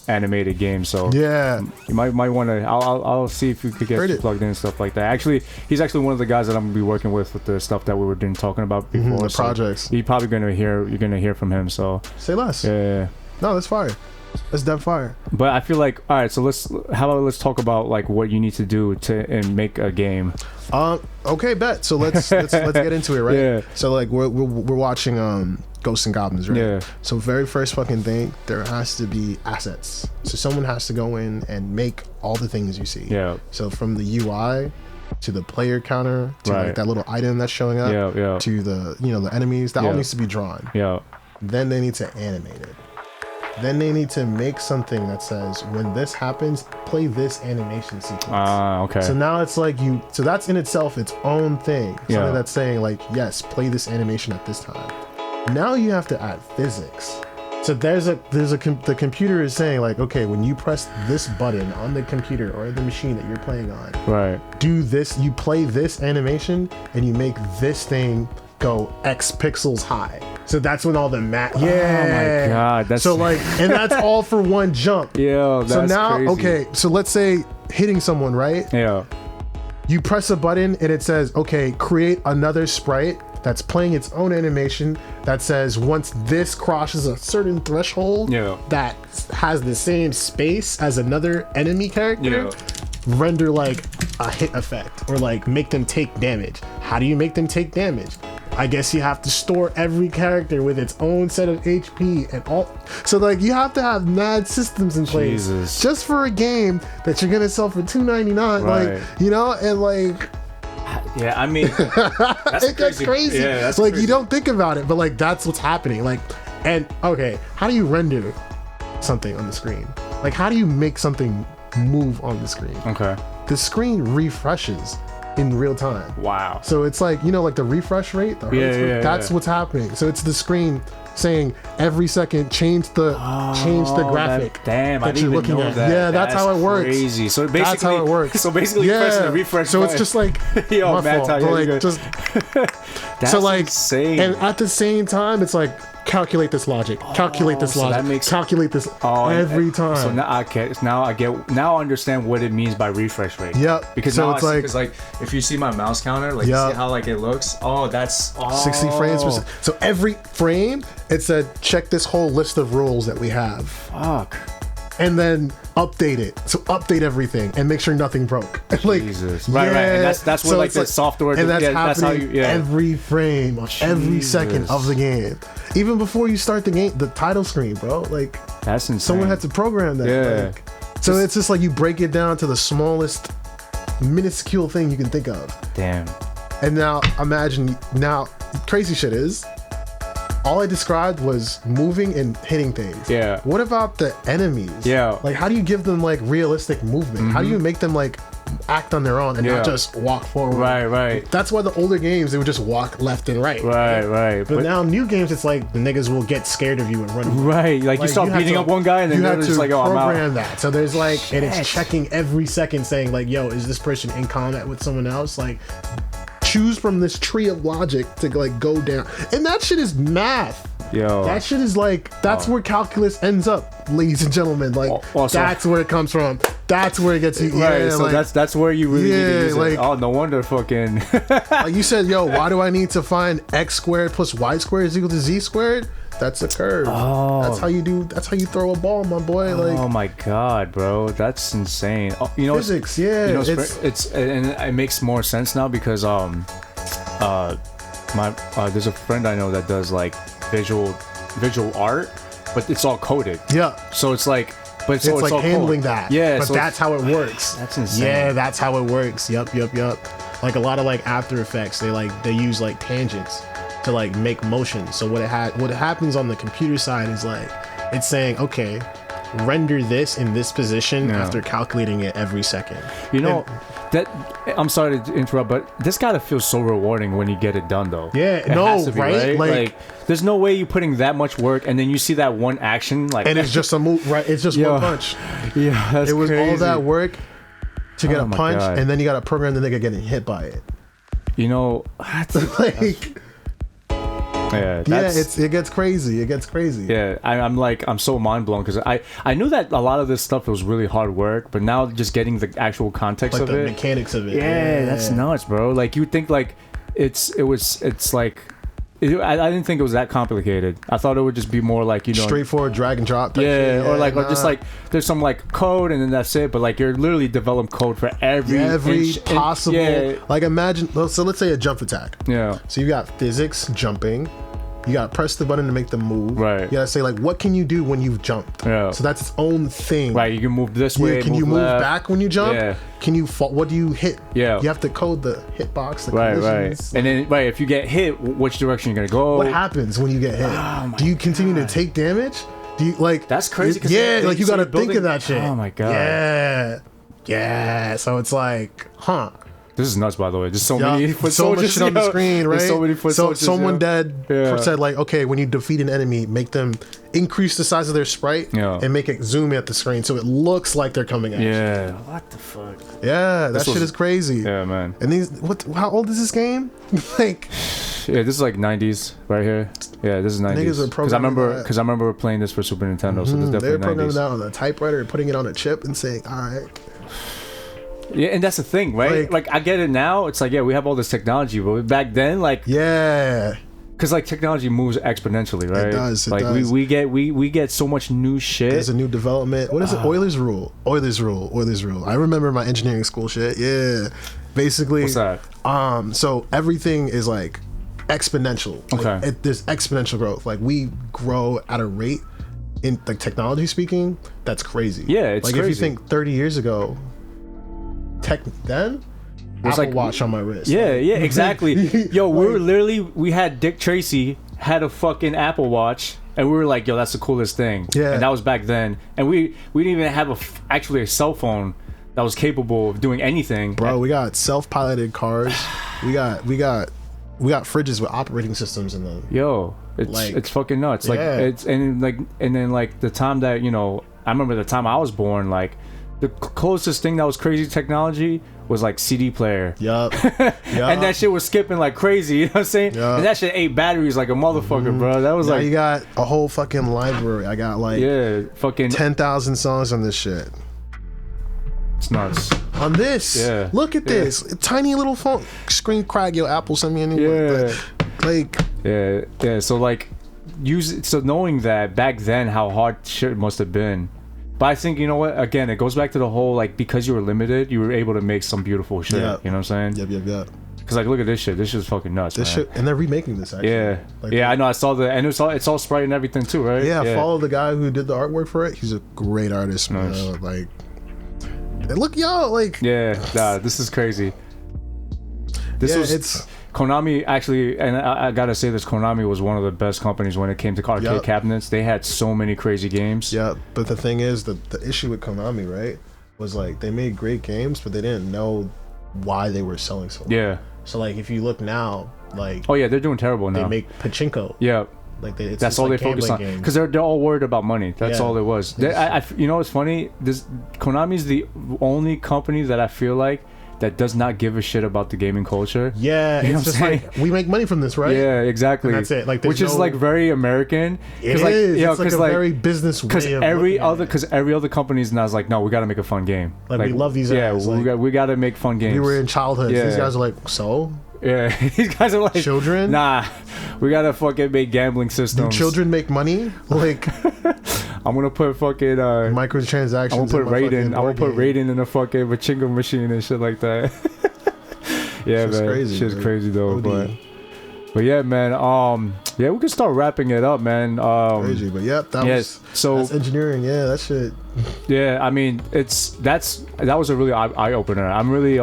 animated games. So yeah, you might want to. I'll see if you could get you plugged in and stuff like that. Actually, he's actually one of the guys that I'm gonna be working with the stuff that we were talking about before. The projects. You're probably you're gonna hear from him. So say less. Yeah. No, that's fire. That's dead fire. But I feel like, all right, so let's talk about like what you need to do and make a game. Okay, bet. So let's get into it, right? Yeah. So like we're watching Ghosts and Goblins, right? Yeah. So very first fucking thing, there has to be assets. So someone has to go in and make all the things you see. Yeah. So from the UI to the player counter to like that little item that's showing up to the the enemies, that all needs to be drawn. Yeah. Then they need to animate it. Then they need to make something that says, when this happens, play this animation sequence. Okay. So now it's like so that's in itself its own thing. Something that's saying like, yes, play this animation at this time. Now you have to add physics. So the computer is saying like, okay, when you press this button on the computer or the machine that you're playing on, right, do this, you play this animation and you make this thing go X pixels high. So that's when all the oh my god, that's so like, and that's all for one jump. Yeah, that's so now crazy. Okay, so let's say hitting someone, right? Yeah. You press a button and it says, okay, create another sprite that's playing its own animation that says once this crosses a certain threshold that has the same space as another enemy character, render like a hit effect or like make them take damage. How do you make them take damage? I guess you have to store every character with its own set of HP and all. So like you have to have mad systems in place just for a game that you're gonna sell for $2.99. Right. Like and like. Yeah, I mean, that's crazy. Yeah, that's like crazy. You don't think about it, but like that's what's happening. Like, and okay, how do you render something on the screen? Like, how do you make something move on the screen? Okay. The screen refreshes in real time. Wow. So it's like, you know, like the refresh rate, that's what's happening. So it's the screen saying every second change the graphic that you're looking at. Yeah, that's how it works. Crazy. So basically, that's how it works. So basically, pressing the refresh. So it's just like yo, my fault. Like just that's so like insane. And at the same time, it's like calculate this logic, calculate this logic, calculate this every time. So now I understand what it means by refresh rate. Yep. Because so now it's like if you see my mouse counter, like you see how like it looks. Oh, that's 60 frames per second. So every frame, it said check this whole list of rules that we have. Fuck. And then update it. So update everything and make sure nothing broke. Like, Jesus. Right. And that's where so like the software. And that's how happening you, every frame, every second of the game. Even before you start the game, the title screen, bro. Like that's insane. Someone had to program that. Yeah. Like, so it's just like you break it down to the smallest, minuscule thing you can think of. Damn. And now imagine crazy shit is. All I described was moving and hitting things. Yeah. What about the enemies? Yeah. Like, how do you give them like realistic movement? Mm-hmm. How do you make them like act on their own and not just walk forward? Right. That's why the older games they would just walk left and right. Right. But now new games, it's like the niggas will get scared of you and run. Right. Like you start beating up one guy and then they're just like, oh, I'm out. You have to program that. So there's like, and it's checking every second, saying like, yo, is this person in combat with someone else? Like. Choose from this tree of logic to like go down, and that shit is math. Yo, that shit is like that's where calculus ends up, ladies and gentlemen. Like that's where it comes from. That's where it gets you. Right. Yeah, so like, that's where you really need to use like, it. Oh, no wonder fucking. Like you said, yo, why do I need to find x squared plus y squared is equal to z squared? That's a curve. Oh. That's how you throw a ball, my boy. Like, oh my god, bro, that's insane. Oh, you know, physics. Yeah, you know, it's and it makes more sense now because there's a friend I know that does like visual art, but it's all coded. Yeah. So it's like, but it's like all handling code. that. Yeah. But so that's how it works. That's insane. Yeah, that's how it works. Yup. Like a lot of like After Effects, they use like tangents to like make motion. So what happens on the computer side is like it's saying, okay, render this in this position after calculating it every second. You know, I'm sorry to interrupt, but this gotta feel so rewarding when you get it done, though. Yeah, right? Like, there's no way you're putting that much work and then you see that one action, like, and it's just a move, right? It's just one punch. Yeah, that's it was crazy. all that work to get a punch, God. and then you gotta program the nigga getting hit by it. You know, like. It gets crazy. Yeah, I'm so mind blown because I knew that a lot of this stuff was really hard work, but now just getting the actual context like of the it, mechanics of it. Yeah, that's nuts, bro. Like you think like it's like. I didn't think it was that complicated. I thought it would just be more like, you know, straightforward drag and drop type shit. or just like there's some like code and then that's it. But like you're literally developing code for every possible. Like imagine, so let's say a jump attack. Yeah. So you got physics, jumping. You gotta press the button to make them move. Right. You gotta say like, what can you do when you've jumped? Yeah. So that's its own thing. Right. You can move this way. Can you move back when you jump? Yeah. Can you fall? What do you hit? Yeah. You have to code the hitbox. The collisions. And then if you get hit, which direction you're gonna go? What happens when you get hit? Do you continue to take damage? Do you like? That's crazy. Like you gotta think of that shit. Oh my god. Yeah. So it's like, This is nuts, by the way. There's so many foot so soldiers much shit on the screen, right? There's so many foot soldiers. Someone dead said like, okay, when you defeat an enemy, make them increase the size of their sprite and make it zoom at the screen so it looks like they're coming at you. Yeah. What the fuck? Yeah, that shit is crazy. Yeah, man. And how old is this game? Like, yeah, this is like 90s right here. Yeah, this is 90s. Because I remember playing this for Super Nintendo, so this definitely 90s. They were programming that on a typewriter and putting it on a chip and saying, all right. Yeah, and that's the thing, right? Like I get it now. It's like, we have all this technology, but back then, like, because like technology moves exponentially, right? It does. We get so much new shit. There's a new development. What is it? Euler's rule. I remember my engineering school shit. Yeah, basically. What's that? So everything is like exponential. Okay. Like, there's exponential growth. Like we grow at a rate in like technology speaking. That's crazy. Yeah, it's like crazy. if you think 30 years ago. Then Apple Watch on my wrist. Yeah, exactly. Yo, we had Dick Tracy had a fucking Apple Watch, and we were like, yo, that's the coolest thing. Yeah, and that was back then. And we didn't even have actually a cell phone that was capable of doing anything. Bro, we got self-piloted cars. we got fridges with operating systems in them. Yo, it's fucking nuts. Like and then like the time that, you know, I remember the time I was born, like the closest thing that was crazy technology was like CD player. Yup. And that shit was skipping like crazy, you know what I'm saying? Yep. And that shit ate batteries like a motherfucker, bro. That was now like, you got a whole fucking library. I got like fucking 10,000 songs on this shit. It's nuts. On this, look at this tiny little phone screen crack. Yo, Apple sent me a new one. Like, So like, so knowing that back then, how hard shit must have been. But I think, you know what? Again, it goes back to the whole, like, because you were limited, you were able to make some beautiful shit. Yep. You know what I'm saying? Yep. Because, like, look at this shit. This shit's fucking nuts, this man. shit, and they're remaking this, actually. Yeah. Like, I know. I saw and it's all sprite and everything, too, right? Yeah, I follow the guy who did the artwork for it. He's a great artist, man. Nice. Like, and look, y'all, like... Yeah, this is crazy. It's... Konami actually, and I gotta say this, Konami was one of the best companies when it came to arcade cabinets. They had so many crazy games. Yeah, but the thing is, the issue with Konami, right, was like they made great games, but they didn't know why they were selling so well. Yeah. So like, if you look now, like, oh yeah, they're doing terrible now. They make pachinko. Yeah. Like that's all they focus on, because they're all worried about money. That's all it was. You know what's funny? Konami's the only company that I feel like that does not give a shit about the gaming culture. Yeah, you know it's just like, we make money from this, right? Yeah, exactly. And that's it. Like, which is like very American. It like, is. It's like a very business way. Because every other company's now is like, no, we got to make a fun game. Like we love these. Yeah, we got to make fun games. We were in childhood. Yeah. These guys are like, so. Yeah, these guys are like children. Nah, we gotta fucking make gambling systems. Do children make money? Like, I'm gonna put fucking microtransactions. I'm gonna put Raiden. I'm gonna put Raiden in a fucking pachinko machine and shit like that. Yeah, man. Crazy, shit's crazy though. But yeah, man. Yeah, we can start wrapping it up, man. Crazy, but that's engineering. Yeah, that shit. Yeah, I mean, that was a really eye opener. I'm really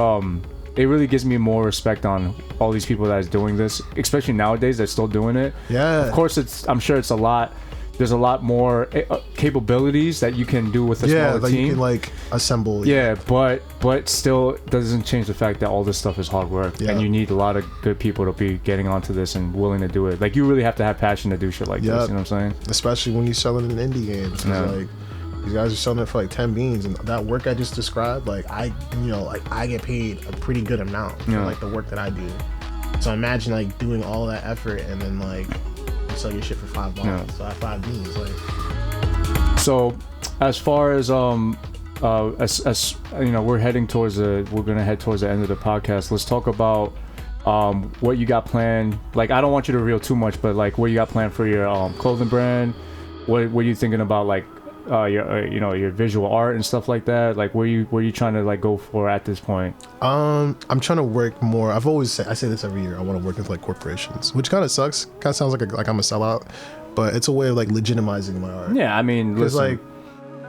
it really gives me more respect on all these people that is doing this, especially nowadays that's still doing it. Yeah. Of course, I'm sure it's a lot. There's a lot more capabilities that you can do with a smaller like team. You can like assemble. Yeah, but still doesn't change the fact that all this stuff is hard work, and you need a lot of good people to be getting onto this and willing to do it. Like, you really have to have passion to do shit like this. You know what I'm saying? Especially when you're selling an indie game. Like, these guys are selling it for like 10 beans, and that work I just described, like I get paid a pretty good amount for like the work that I do. So imagine like doing all that effort and then like you sell your shit for $5. So I have 5 beans. Like, so as far as as you know, we're gonna head towards the end of the podcast. Let's talk about what you got planned. Like, I don't want you to reveal too much, but like what you got planned for your clothing brand. What are you thinking about, like your visual art and stuff like that? Like, where you trying to like go for at this point? I'm trying to work more. I say this every year. I want to work with like corporations, which kind of sucks. Kind of sounds like I'm a sellout, but it's a way of like legitimizing my art. Yeah, I mean, listen,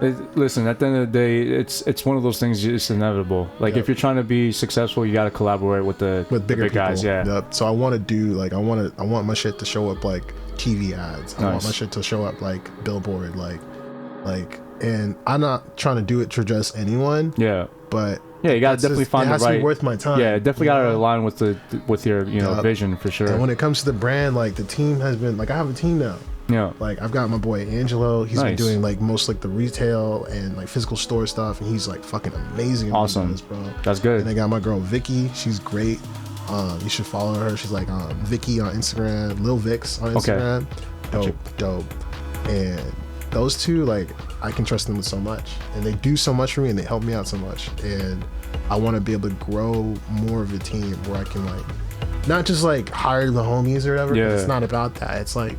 at the end of the day, it's one of those things. It's inevitable. Like, if you're trying to be successful, you got to collaborate with the big guys. Yeah. Yep. So I want to do like I want my shit to show up like TV ads. I want my shit to show up like billboard, like, and I'm not trying to do it to just anyone. Yeah. But you gotta definitely find it has the right. To be worth my time. Yeah, definitely gotta align with your vision for sure. And when it comes to the brand, like the team has been like I have a team now. Yeah. Like I've got my boy Angelo. He's been doing like most like the retail and like physical store stuff, and he's like fucking amazing. Awesome, this, bro. That's good. And I got my girl Vicky. She's great. You should follow her. She's like Vicky on Instagram, Lil Vix on Instagram. Okay. Dope. And those two, like, I can trust them with so much, and they do so much for me, and they help me out so much. And I want to be able to grow more of a team where I can like not just like hire the homies or whatever. Yeah. It's not about that. It's like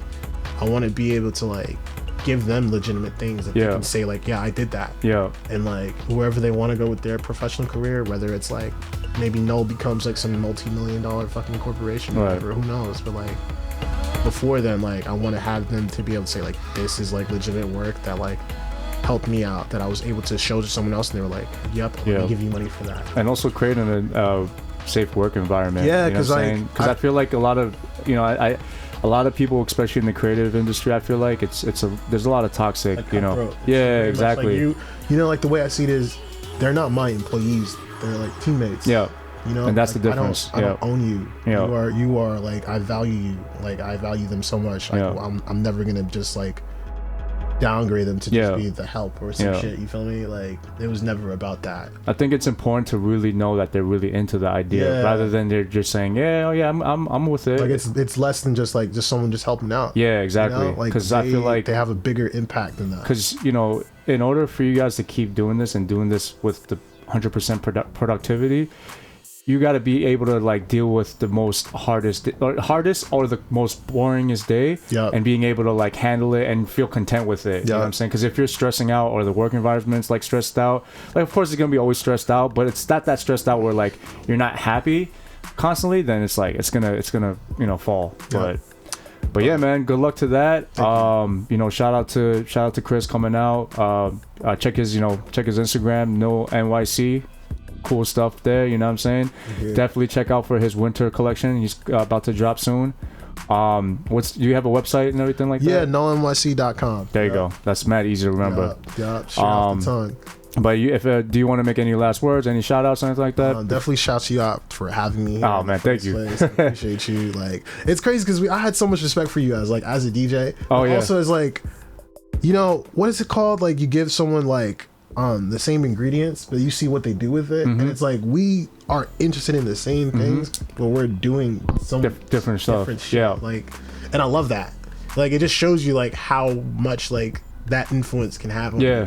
I want to be able to like give them legitimate things that they can say like, yeah, I did that. Yeah. And like wherever they want to go with their professional career, whether it's like maybe Null becomes like some multi-million-dollar fucking corporation or whatever, who knows? But like before then, like I want to have them to be able to say like, this is like legitimate work that like helped me out, that I was able to show to someone else, and they were like, yep, I'm gonna give you money for that. And also creating a safe work environment. Yeah, because I feel like a lot of a lot of people, especially in the creative industry, I feel like there's a lot of toxic, like, yeah, exactly. Like like the way I see it is, they're not my employees. They're like teammates. Yeah. You know, and that's like, the difference. I don't own you. Yeah. You are like, I value you. Like, I value them so much. Like, I'm never gonna just like downgrade them to just be the help or some shit. You feel me? Like, it was never about that. I think it's important to really know that they're really into the idea, rather than they're just saying, I'm with it. Like, it's less than just someone just helping out. Yeah, exactly. You know? Like, because I feel like they have a bigger impact than that. Because, you know, in order for you guys to keep doing this and doing this with the 100% productivity, you got to be able to like deal with the hardest or the most boringest day, and being able to like handle it and feel content with it. You know what I'm saying? Because if you're stressing out, or the work environment's like stressed out, like of course it's gonna be always stressed out, but it's not that stressed out where like you're not happy constantly. Then it's like it's gonna fall. But yeah, man, good luck to that. You know, shout out to Kris coming out. Check his Instagram, no NYC. Cool stuff there, you know what I'm saying? Definitely check out for his winter collection. He's about to drop soon. Do you have a website and everything like that? Yeah, nonyc.com. There you go. That's mad easy to remember. Straight off the tongue. But do you want to make any last words, any shout outs, anything like that? Definitely shout you out for having me. Oh man, thank you. I appreciate you. Like, it's crazy because I had so much respect for you as like as a DJ. Also as like, you know, what is it called? Like, you give someone like the same ingredients, but you see what they do with it, and it's like we are interested in the same things, but we're doing some different stuff. Shit. Like, and I love that. Like, it just shows you like how much like that influence can have on you.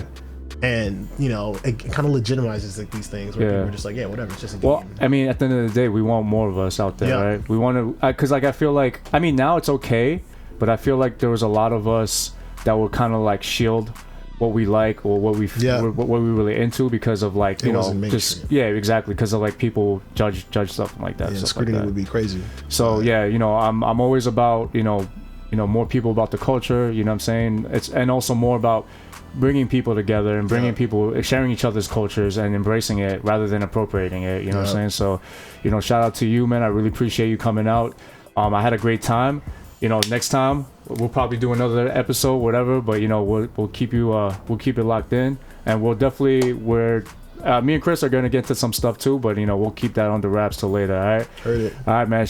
And you know, it kind of legitimizes like these things where people are just like, whatever, it's just a game. Well, I mean, at the end of the day, we want more of us out there, right? We want to, because like I feel like, I mean, now it's okay, but I feel like there was a lot of us that were kind of like shield what we like or what we what we really into because of like, you know, just exactly, because of like people judge stuff like that. Stuff scrutiny like that would be crazy. So you know, I'm always about you know more people about the culture, you know what I'm saying? And also more about bringing people together and bringing people, sharing each other's cultures and embracing it rather than appropriating it, you know what I'm saying? So, you know, shout out to you, man. I really appreciate you coming out. I had a great time. You know, next time we'll probably do another episode, whatever, but you know, we'll keep it locked in, and we'll definitely me and Kris are gonna get to some stuff too, but you know, we'll keep that under wraps till later. All right. Heard it. All right, man.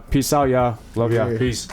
Peace out, y'all. Love y'all. Peace.